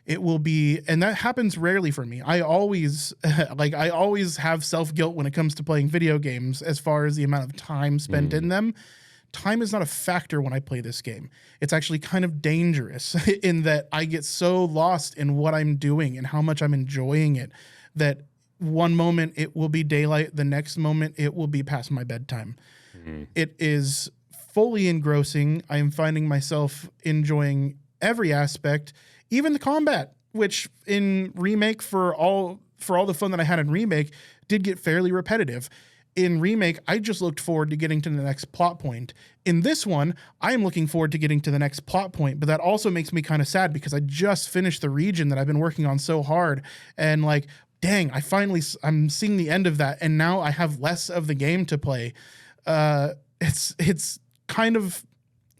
It will be, and that happens rarely for me. I always have self-guilt when it comes to playing video games as far as the amount of time spent in them. Time is not a factor when I play this game. It's actually kind of dangerous in that I get so lost in what I'm doing and how much I'm enjoying it that one moment it will be daylight, the next moment it will be past my bedtime. It is fully engrossing. I am finding myself enjoying every aspect, even the combat, which in Remake, for all the fun that I had in Remake, did get fairly repetitive. In Remake, I just looked forward to getting to the next plot point. In this one, I am looking forward to getting to the next plot point, but that also makes me kind of sad because I just finished the region that I've been working on so hard, and like, dang, I'm seeing the end of that, and now I have less of the game to play. It's kind of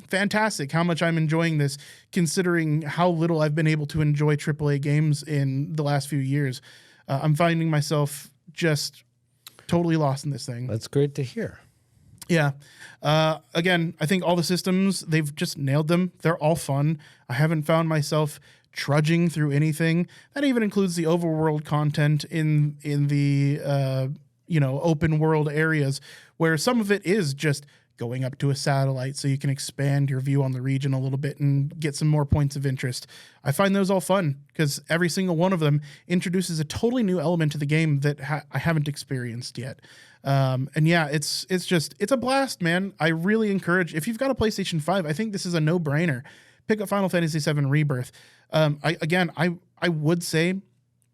fantastic how much I'm enjoying this, considering how little I've been able to enjoy AAA games in the last few years. I'm finding myself just totally lost in this thing. That's great to hear. Yeah. Again, I think all the systems, they've just nailed them. They're all fun. I haven't found myself trudging through anything. That even includes the overworld content in the open world areas, where some of it is just going up to a satellite so you can expand your view on the region a little bit and get some more points of interest. I find those all fun because every single one of them introduces a totally new element to the game that I haven't experienced yet. And yeah, it's a blast, man. I really encourage, if you've got a PlayStation 5, I think this is a no-brainer. Pick up Final Fantasy VII Rebirth. I would say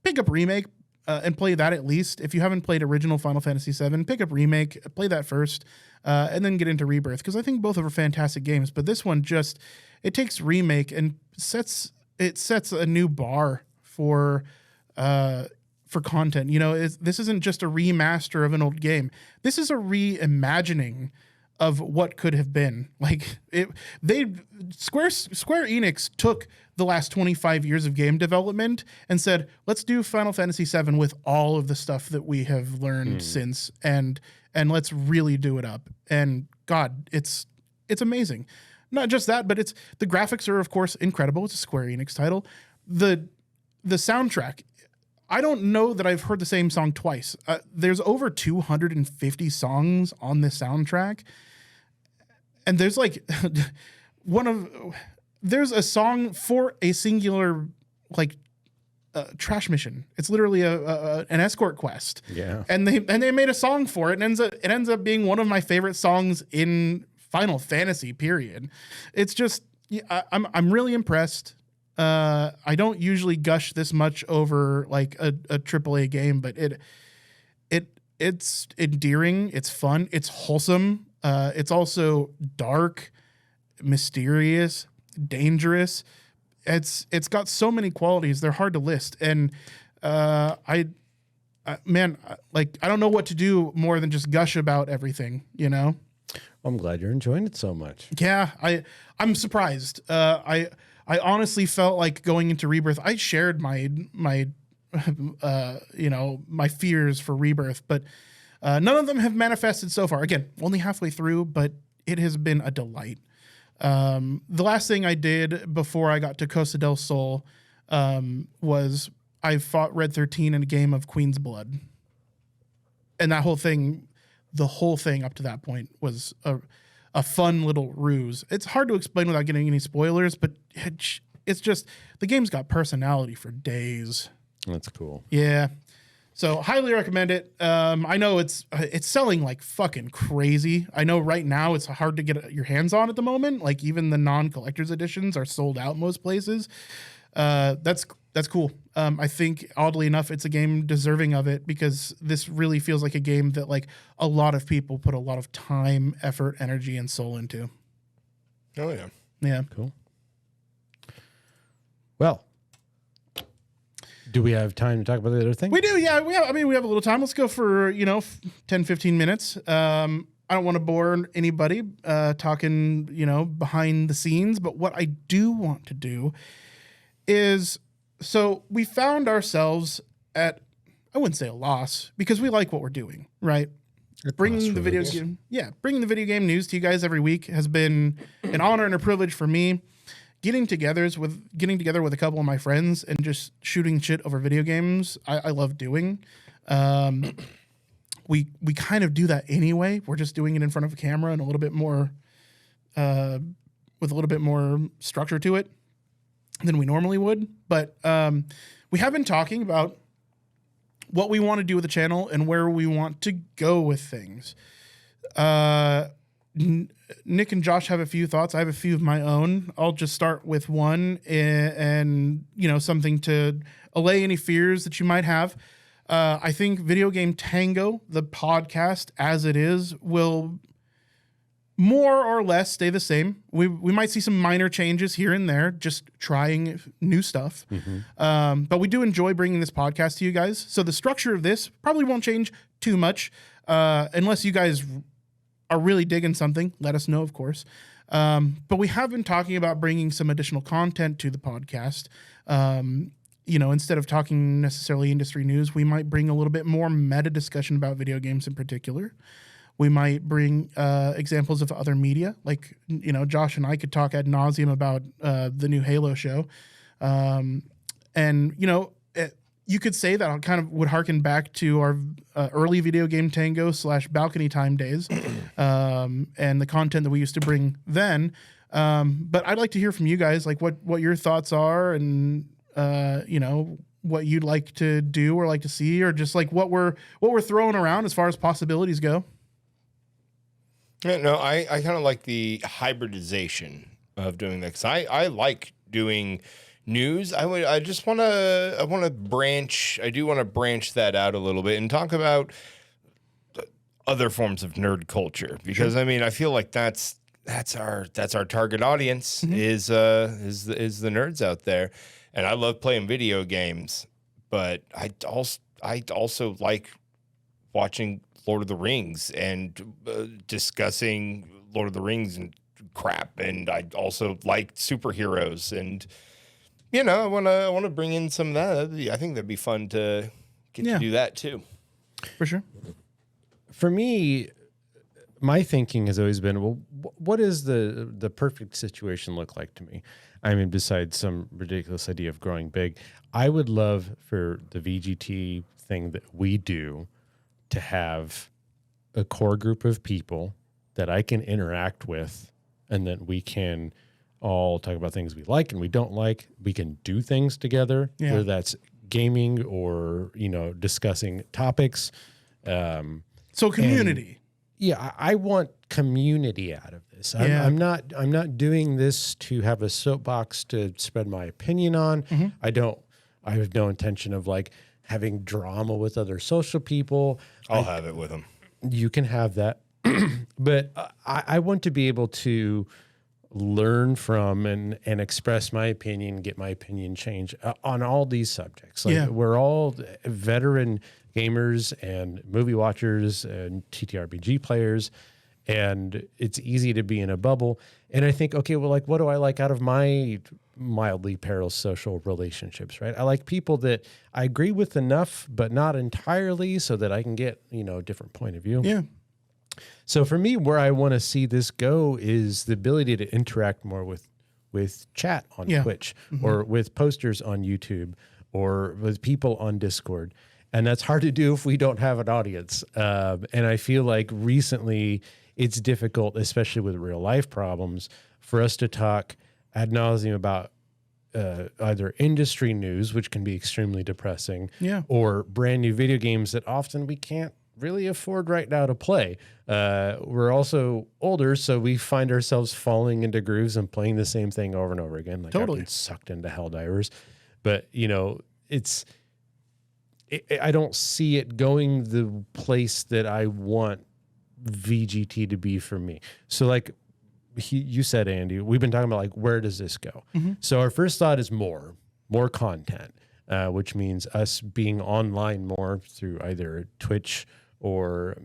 pick up Remake and play that at least. If you haven't played original Final Fantasy VII, pick up Remake, play that first, and then get into Rebirth, because I think both of them are fantastic games. But this one it takes Remake and sets a new bar for content. This isn't just a remaster of an old game. This is a reimagining of what could have been. Like Square Enix took the last 25 years of game development and said, let's do Final Fantasy VII with all of the stuff that we have learned since, and let's really do it up. And God, it's amazing. not just that, but the graphics are of course incredible. It's a Square Enix title. The soundtrack, I don't know that I've heard the same song twice. There's over 250 songs on this soundtrack, and there's like there's a song for a singular like trash mission. It's literally an escort quest. Yeah, and they made a song for it, and it ends up being one of my favorite songs in Final Fantasy. Period. It's just I'm really impressed. I don't usually gush this much over like a AAA game, but it's endearing, it's fun, it's wholesome. It's also dark, mysterious, dangerous. It's got so many qualities. They're hard to list. And man, like I don't know what to do more than just gush about everything, you know? I'm glad you're enjoying it so much. Yeah, I'm surprised. I honestly felt like going into Rebirth, I shared my my fears for Rebirth, but none of them have manifested so far. Again, only halfway through, but it has been a delight. The last thing I did before I got to Costa del Sol was I fought Red 13 in a game of Queen's Blood. And the whole thing up to that point was a fun little ruse. It's hard to explain without getting any spoilers, but it's just the game's got personality for days. That's cool. Yeah. So highly recommend it. I know it's selling like fucking crazy. I know right now it's hard to get your hands on at the moment. Like even the non-collector's editions are sold out most places. That's cool. I think oddly enough, it's a game deserving of it because this really feels like a game that like a lot of people put a lot of time, effort, energy, and soul into. Oh yeah. Yeah. Cool. Well, do we have time to talk about the other thing? We do. Yeah. We have a little time. Let's go for, 10, 15 minutes. I don't want to bore anybody talking, behind the scenes, but what I do want to do is, so we found ourselves at, I wouldn't say a loss because we like what we're doing, right? Bringing the video game news to you guys every week has been an honor and a privilege for me. Getting together with a couple of my friends and just shooting shit over video games, I love doing. We kind of do that anyway. We're just doing it in front of a camera and a little bit more, with a little bit more structure to it than we normally would. But we have been talking about what we want to do with the channel and where we want to go with things. Nick and Josh have a few thoughts. I have a few of my own. I'll just start with one and something to allay any fears that you might have. I think Video Game Tango, the podcast as it is, will more or less stay the same. We might see some minor changes here and there, just trying new stuff. Mm-hmm. But we do enjoy bringing this podcast to you guys. So the structure of this probably won't change too much unless you guys are really digging something. Let us know, of course. But we have been talking about bringing some additional content to the podcast. Instead of talking necessarily industry news, we might bring a little bit more meta discussion about video games in particular. We might bring examples of other media, like, Josh and I could talk ad nauseum about the new Halo show. You could say that I kind of would harken back to our early Video Game Tango / Balcony Time days and the content that we used to bring then. But I'd like to hear from you guys, like what your thoughts are and, what you'd like to do or like to see, or just like what we're throwing around as far as possibilities go. Yeah, no, I kind of like the hybridization of doing that because I like doing news. I do want to branch that out a little bit and talk about other forms of nerd culture because I feel like that's our target audience is the nerds out there, and I love playing video games, but I also like watching Lord of the Rings and discussing Lord of the Rings and crap, and I also like superheroes and. I want to bring in some of that. I think that'd be fun to get to do that too. For sure. For me, my thinking has always been, well, what does the perfect situation look like to me? I mean, besides some ridiculous idea of growing big, I would love for the VGT thing that we do to have a core group of people that I can interact with, and that we can all talk about things we like and we don't like. We can do things together, whether that's gaming or, discussing topics. So community. I want community out of this. I'm not doing this to have a soapbox to spread my opinion on. Mm-hmm. I have no intention of like having drama with other social people. I'll have it with them. You can have that. But I want to be able to learn from and express my opinion, get my opinion changed on all these subjects. Like we're all veteran gamers and movie watchers and TTRPG players, and it's easy to be in a bubble. And I think, okay, well, like, what do I like out of my mildly perilous social relationships, right? I like people that I agree with enough, but not entirely, so that I can get, a different point of view. Yeah. So for me, where I want to see this go is the ability to interact more with chat on Twitch, or with posters on YouTube, or with people on Discord. And that's hard to do if we don't have an audience. And I feel like recently it's difficult, especially with real life problems, for us to talk ad nauseum about either industry news, which can be extremely depressing, or brand new video games that often we can't really afford right now to play. We're also older, so we find ourselves falling into grooves and playing the same thing over and over again. Like I've been sucked into Helldivers. But, I don't see it going the place that I want VGT to be for me. So like you said, Andy, we've been talking about like, where does this go? So our first thought is more content, which means us being online more through either Twitch or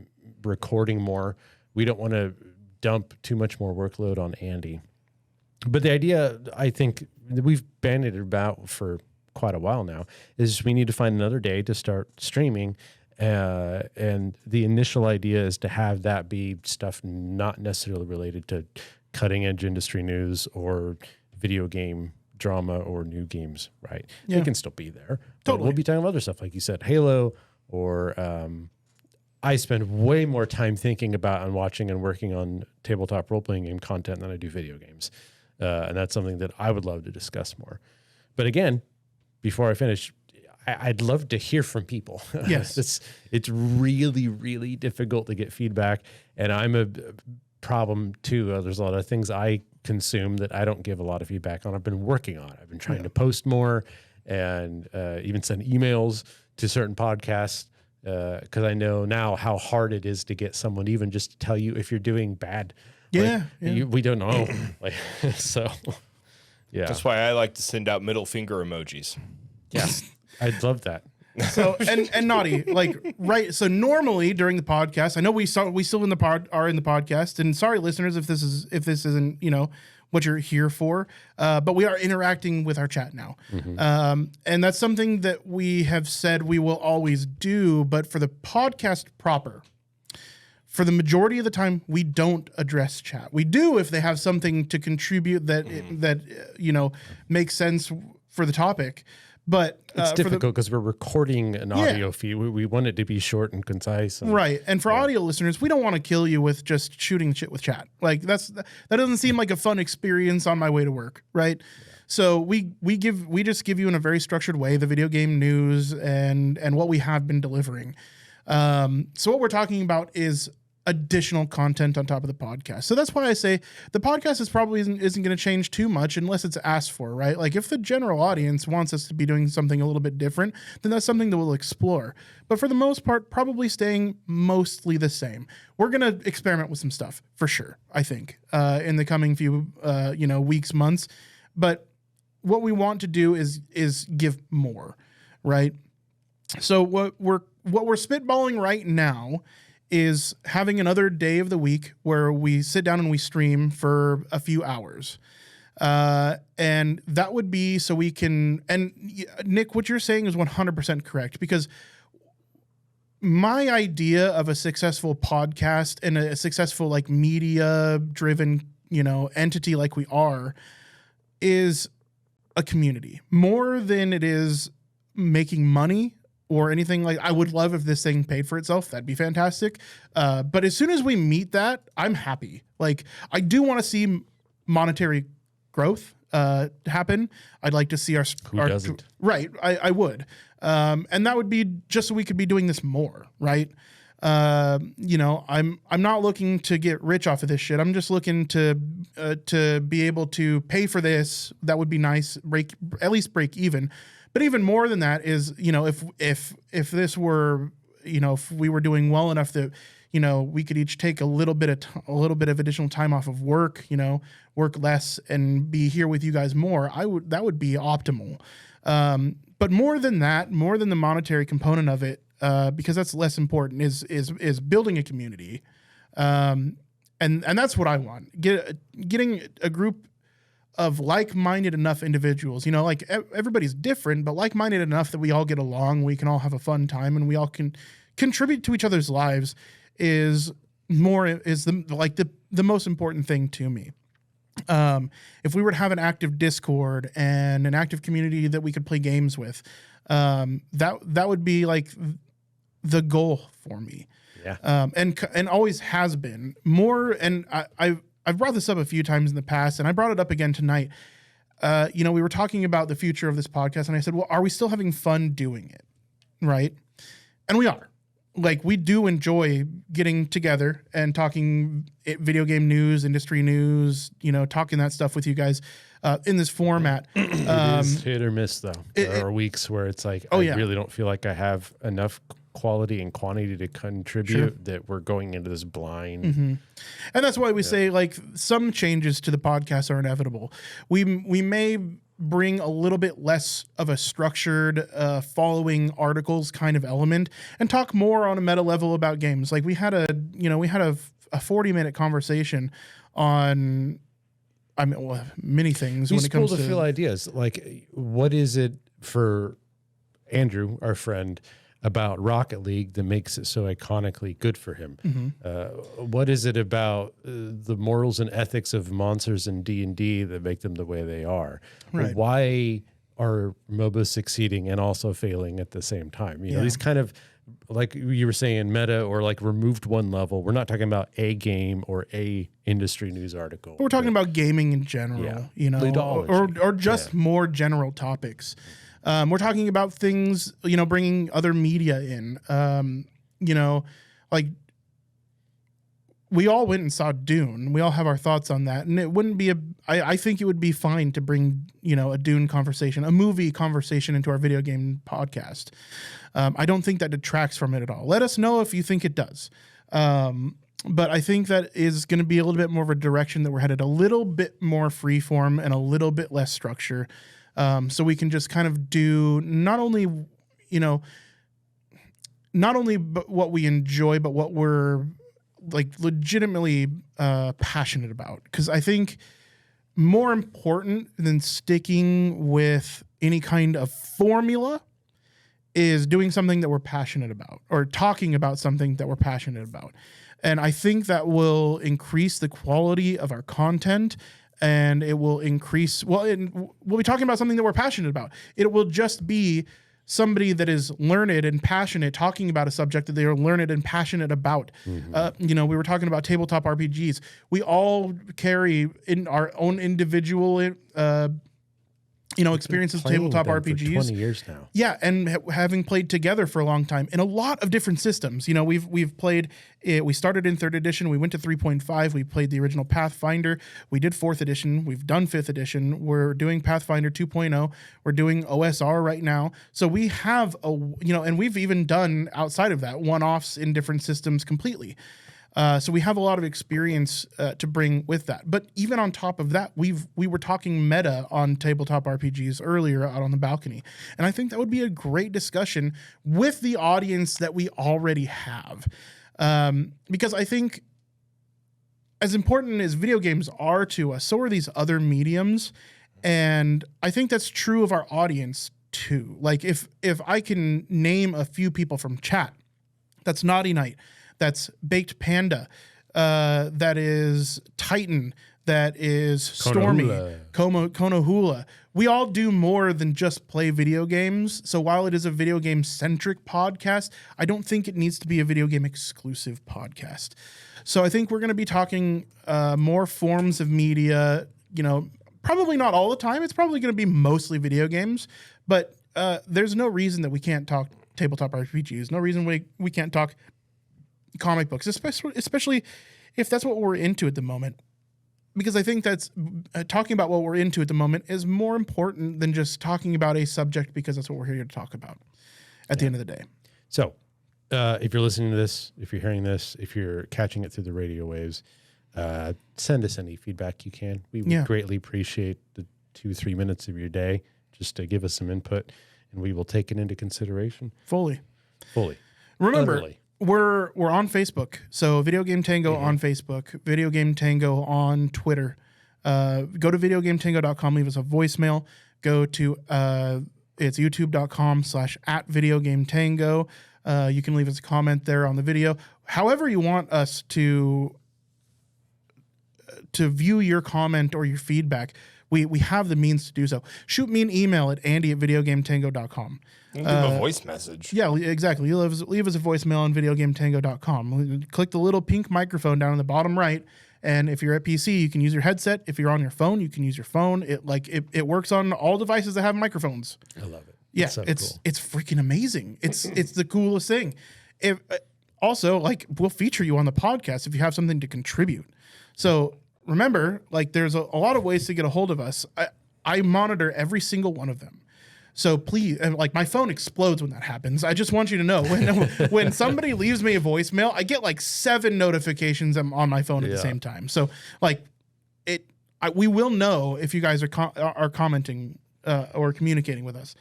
recording more. We don't want to dump too much more workload on Andy. But the idea, I think, that we've bandied about for quite a while now, is we need to find another day to start streaming. And the initial idea is to have that be stuff not necessarily related to cutting edge industry news or video game drama or new games, right? It can still be there. But we'll be talking about other stuff, like you said, Halo, or I spend way more time thinking about and watching and working on tabletop role-playing game content than I do video games. And that's something that I would love to discuss more. But again, before I finish, I'd love to hear from people. Yes. It's really, really difficult to get feedback. And I'm a problem too. There's a lot of things I consume that I don't give a lot of feedback on. I've been working on it. I've been trying to post more and even send emails to certain podcasts because I know now how hard it is to get someone even just to tell you if you're doing bad. We don't know. So, yeah. That's why I like to send out middle finger emojis. Yes, I'd love that. So and naughty, like, right. So normally during the podcast, I know we still in the are in the podcast, and sorry listeners if this isn't what you're here for, but we are interacting with our chat now, and that's something that we have said we will always do. But for the podcast proper, for the majority of the time, we don't address chat. We do if they have something to contribute that makes sense for the topic. But it's difficult because we're recording an audio feed. We want it to be short and concise. Right. And for audio listeners, we don't want to kill you with just shooting shit with chat. Like that doesn't seem like a fun experience on my way to work. Right. Yeah. So we just give you in a very structured way the video game news and what we have been delivering. So what we're talking about is additional content on top of the podcast. So that's why I say the podcast is probably isn't going to change too much unless it's asked for, right? Like if the general audience wants us to be doing something a little bit different, then that's something that we'll explore. But for the most part, probably staying mostly the same. We're going to experiment with some stuff for sure, I think, in the coming few weeks, months. But what we want to do is give more, right? So what we're spitballing right now is having another day of the week where we sit down and we stream for a few hours. And that would be so we can, and Nick, what you're saying is 100% correct, because my idea of a successful podcast and a successful like media driven, entity like we are is a community more than it is making money or anything. Like, I would love if this thing paid for itself. That'd be fantastic. But as soon as we meet that, I'm happy. Like, I do want to see monetary growth happen. I'd like to see our doesn't? Right. I would. And that would be just so we could be doing this more, right? I'm not looking to get rich off of this shit. I'm just looking to be able to pay for this. That would be nice. At least break even. But even more than that is, if this were, if we were doing well enough that, we could each take a little bit of additional time off of work, work less and be here with you guys more. That would be optimal. But more than that, more than the monetary component of it, because that's less important, is building a community. And that's what I want. Getting a group of like-minded enough individuals, like everybody's different, but like-minded enough that we all get along, we can all have a fun time, and we all can contribute to each other's lives is the most important thing to me. If we were to have an active Discord and an active community that we could play games with, that would be like the goal for me. Yeah. And always has been more. And I've brought this up a few times in the past, and I brought it up again tonight. We were talking about the future of this podcast, and I said, well, are we still having fun doing it? Right. And we are. Like, we do enjoy getting together and talking video game news, industry news, talking that stuff with you guys in this format. It is hit or miss, though. There are weeks where it's like, I really don't feel like I have enough quality and quantity to contribute, that we're going into this blind. Mm-hmm. And that's why we say, like, some changes to the podcast are inevitable. We may bring a little bit less of a structured following articles kind of element and talk more on a meta level about games. Like, we had a 40-minute conversation on many things. It's when it comes cool to feel ideas. Like, what is it for Andrew, our friend, about Rocket League that makes it so iconically good for him? Mm-hmm. What is it about the morals and ethics of monsters in D&D that make them the way they are? Right. Why are MOBAs succeeding and also failing at the same time? These kind of, like you were saying, meta or like removed one level. We're not talking about a game or a industry news article. We're talking about gaming in general, or just more general topics. We're talking about things, bringing other media in, like we all went and saw Dune. We all have our thoughts on that. And it wouldn't be I think it would be fine to bring, a Dune conversation, a movie conversation into our video game podcast. I don't think that detracts from it at all. Let us know if you think it does. But I think that is going to be a little bit more of a direction that we're headed, a little bit more freeform and a little bit less structure. So we can just kind of do not only what we enjoy, but what we're like legitimately passionate about. Because I think more important than sticking with any kind of formula is doing something that we're passionate about, or talking about something that we're passionate about. And I think that will increase the quality of our content. And it will increase, we'll be talking about something that we're passionate about. It will just be somebody that is learned and passionate talking about a subject that they are learned and passionate about. Mm-hmm. We were talking about tabletop RPGs. We all carry in our own individual experiences with tabletop RPGs. For 20 years now. Yeah, and having played together for a long time in a lot of different systems. We've played it. We started in 3rd edition. We went to 3.5. We played the original Pathfinder. We did 4th edition. We've done 5th edition. We're doing Pathfinder 2.0. We're doing OSR right now. So we have and we've even done outside of that one-offs in different systems completely. So we have a lot of experience to bring with that. But even on top of that, we were talking meta on tabletop RPGs earlier out on the balcony. And I think that would be a great discussion with the audience that we already have. Because I think as important as video games are to us, so are these other mediums. And I think that's true of our audience too. Like if I can name a few people from chat That's Naughty Night. That's Baked Panda. That is Titan. That is Stormy. Konohula. We all do more than just play video games. So while it is a video game centric podcast, I don't think it needs to be a video game exclusive podcast. So I think we're going to be talking more forms of media, probably not all the time. It's probably going to be mostly video games, but there's no reason that we can't talk tabletop RPGs. No reason we can't talk comic books, especially if that's what we're into at the moment. Because I think that's talking about what we're into at the moment is more important than just talking about a subject, because that's what we're here to talk about at the end of the day. So if you're listening to this, if you're hearing this, if you're catching it through the radio waves, send us any feedback you can. We would greatly appreciate the 2-3 minutes of your day just to give us some input, and we will take it into consideration. Fully. Remember, utterly. We're on Facebook. So Video Game Tango on Facebook, Video Game Tango on Twitter. Go to videogametango.com, leave us a voicemail. Go to it's youtube.com/@videogametango. You can leave us a comment there on the video. However you want us to view your comment or your feedback, we have the means to do so. Shoot me an email at andy@videogametango.com. You can leave a voice message. Yeah, exactly. You leave us a voicemail on videogametango.com. Click the little pink microphone down in the bottom right, and if you're at PC, you can use your headset. If you're on your phone, you can use your phone. It works on all devices that have microphones. I love it. Yeah, so it's cool. it's freaking amazing. It's the coolest thing. Also, we'll feature you on the podcast if you have something to contribute. So remember, there's a lot of ways to get a hold of us. I monitor every single one of them. So please, and my phone explodes when that happens. I just want you to know when somebody leaves me a voicemail, I get 7 notifications on my phone at the same time. So we will know if you guys are commenting or communicating with us.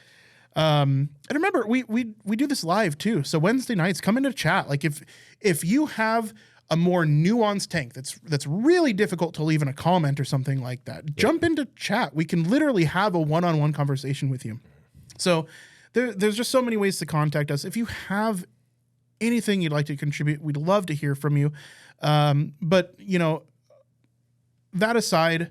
And remember, we do this live too. So Wednesday nights, come into chat. If you have a more nuanced tank that's really difficult to leave in a comment or something like that, jump into chat. We can literally have a one-on-one conversation with you. So there's just so many ways to contact us. If you have anything you'd like to contribute, we'd love to hear from you. But that aside,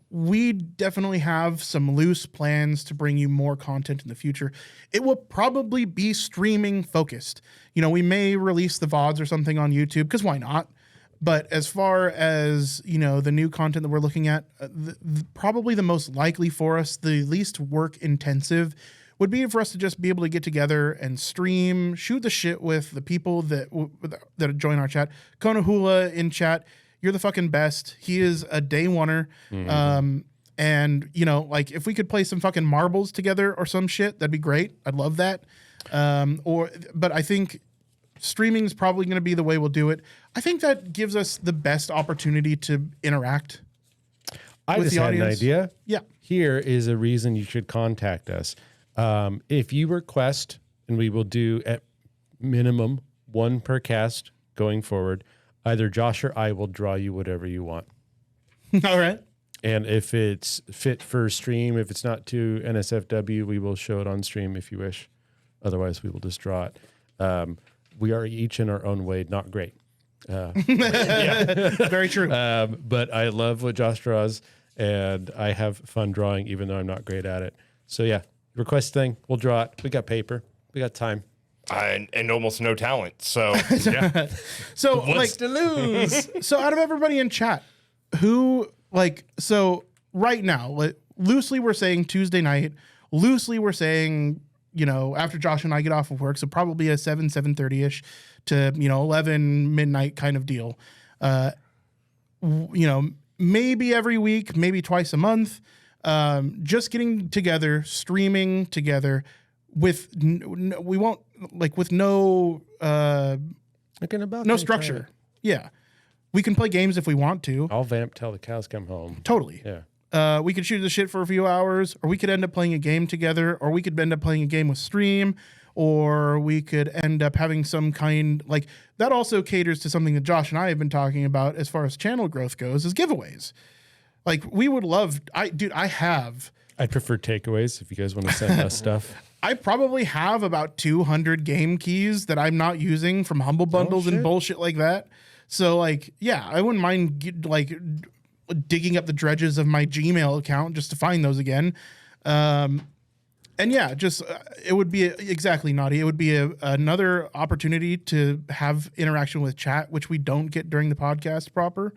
we definitely have some loose plans to bring you more content in the future. It will probably be streaming focused. We may release the VODs or something on YouTube, because why not? But as far as, the new content that we're looking at, probably the most likely for us, the least work intensive, would be for us to just be able to get together and stream, shoot the shit with the people that join our chat. Konohula in chat, you're the fucking best. He is a day oneer. Mm-hmm. And, if we could play some fucking marbles together or some shit, that'd be great. I'd love that. But I think streaming is probably going to be the way we'll do it. I think that gives us the best opportunity to interact with the audience. An idea. Yeah. Here is a reason you should contact us. If you request, and we will do at minimum 1 per cast going forward, either Josh or I will draw you whatever you want. All right. And if it's fit for stream, if it's not too NSFW, we will show it on stream if you wish. Otherwise, we will just draw it. We are each in our own way not great. Very true. But I love what Josh draws, and I have fun drawing, even though I'm not great at it. So yeah, request thing, we'll draw it. We got paper, we got time, and almost no talent. So yeah. So what's to lose? So out of everybody in chat, who right now, loosely we're saying Tuesday night. Loosely we're saying, after Josh and I get off of work, so probably a 7:30ish to 11 midnight kind of deal. Maybe every week, maybe twice a month. Just getting together, streaming together with no structure. Yeah, we can play games if we want to. I'll vamp till the cows come home. Totally. Yeah. We could shoot the shit for a few hours, or we could end up playing a game together, or we could end up playing a game with stream, or we could end up having some kind that also caters to something that Josh and I have been talking about as far as channel growth goes, is giveaways. We would love, I prefer takeaways if you guys want to send us stuff. I probably have about 200 game keys that I'm not using from Humble Bundles and bullshit like that. So like, yeah, I wouldn't mind digging up the dredges of my Gmail account just to find those again. And yeah, just it would be exactly Naughty. It would be another opportunity to have interaction with chat, which we don't get during the podcast proper.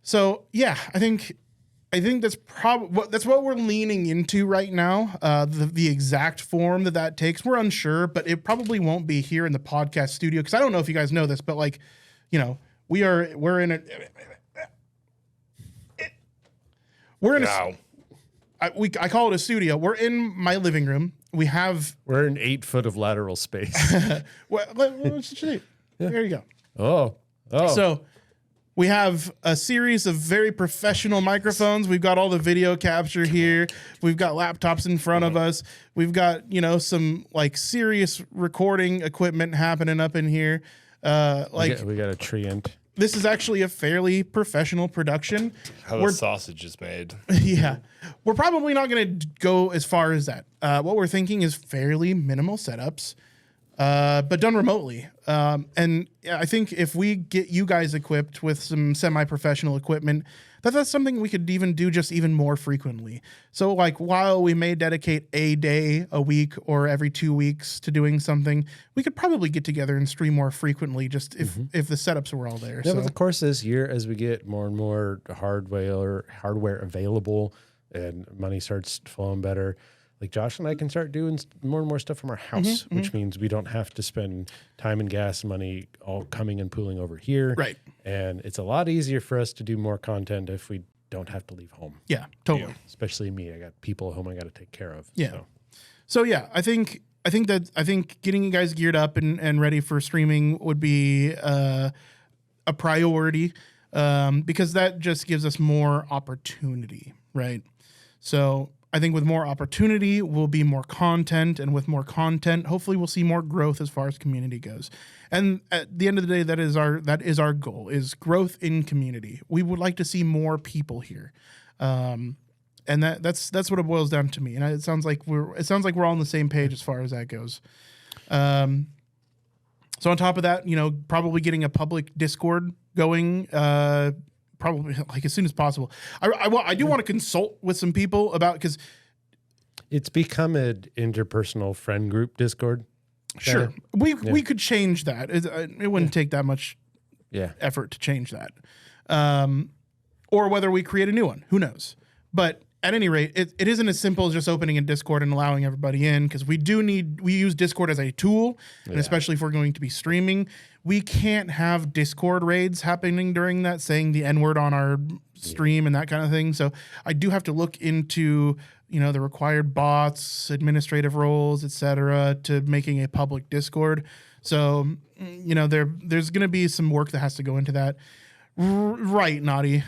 So yeah, I think that's what we're leaning into right now. The exact form that takes, we're unsure, but it probably won't be here in the podcast studio because I don't know if you guys know this, but like, you know, we're in a. I call it a studio. We're in my living room. We're in 8 foot of lateral space. Well, let's see. There you go. Oh. So we have a series of very professional microphones. We've got all the video capture here. We've got laptops in front of us. We've got, you know, some like serious recording equipment happening up in here. We got a Treant. This is actually a fairly professional production. How the sausage is made. Yeah. We're probably not going to go as far as that. What we're thinking is fairly minimal setups, but done remotely. And I think if we get you guys equipped with some semi-professional equipment, that's something we could even do just even more frequently. So like while we may dedicate a day a week or every 2 weeks to doing something, we could probably get together and stream more frequently just if the setups were all there. Yeah, but of course this year, as we get more and more hardware available and money starts flowing better, like Josh and I can start doing more and more stuff from our house, which means we don't have to spend time and gas money all coming and pooling over here. Right. And it's a lot easier for us to do more content if we don't have to leave home. Yeah, totally. Yeah. Especially me. I got people at home I got to take care of. Yeah. So yeah, I think getting you guys geared up and ready for streaming would be a priority because that just gives us more opportunity, right? So I think with more opportunity will be more content, and with more content, hopefully we'll see more growth as far as community goes. And at the end of the day, that is our goal, is growth in community. We would like to see more people here. And that's what it boils down to me. And it sounds like we're all on the same page as far as that goes. So on top of that, you know, probably getting a public Discord going, probably like as soon as possible. I do want to consult with some people about, because it's become an interpersonal friend group Discord. Sure, we could change that. It wouldn't take that much effort to change that, or whether we create a new one. Who knows? But at any rate, it isn't as simple as just opening a Discord and allowing everybody in, because we use Discord as a tool, and especially if we're going to be streaming, we can't have Discord raids happening during that, saying the N-word on our stream and that kind of thing. So I do have to look into, you know, the required bots, administrative roles, etc., to making a public Discord. So, you know, there's going to be some work that has to go into that. Right, Naughty.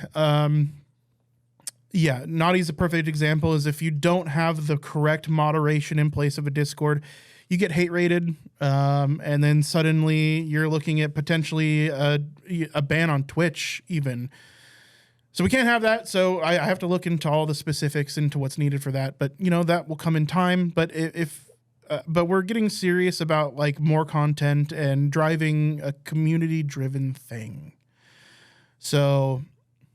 Yeah, Naughty's a perfect example. Is if you don't have the correct moderation in place of a Discord, you get hate rated, and then suddenly you're looking at potentially a ban on Twitch even. So we can't have that. So I have to look into all the specifics into what's needed for that. But you know, that will come in time. But but we're getting serious about like more content and driving a community-driven thing. So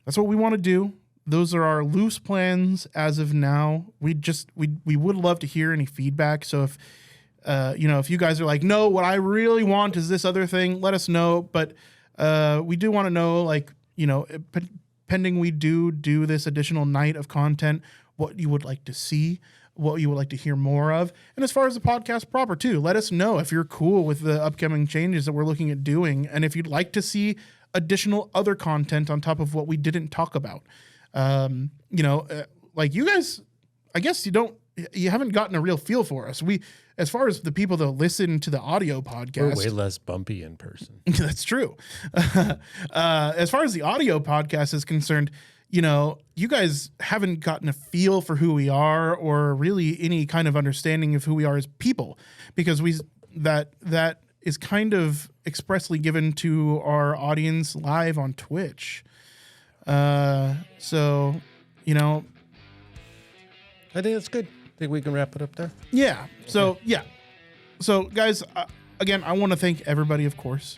that's what we want to do. Those are our loose plans as of now. We would love to hear any feedback. So if if you guys are like, no, what I really want is this other thing, let us know. But we do want to know, like, you know, pending we do this additional night of content, what you would like to see, what you would like to hear more of. And as far as the podcast proper too, let us know if you're cool with the upcoming changes that we're looking at doing. And if you'd like to see additional other content on top of what we didn't talk about. Like you guys, I guess you haven't gotten a real feel for us. As far as the people that listen to the audio podcast, we're way less bumpy in person. That's true. As far as the audio podcast is concerned, you know, you guys haven't gotten a feel for who we are or really any kind of understanding of who we are as people, because that is kind of expressly given to our audience live on Twitch. So, you know, I think that's good. think we can wrap it up there. Yeah. So, yeah. So, guys, again, I want to thank everybody, of course,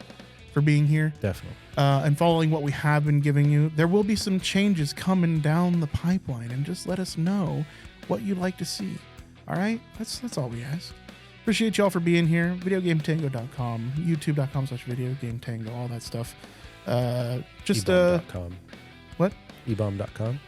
for being here. Definitely. And following what we have been giving you. There will be some changes coming down the pipeline, and just let us know what you'd like to see. All right? That's all we ask. Appreciate y'all for being here. VideoGameTango.com, YouTube.com/VideoGameTango, all that stuff. Ebomb.com. What? Ebomb.com.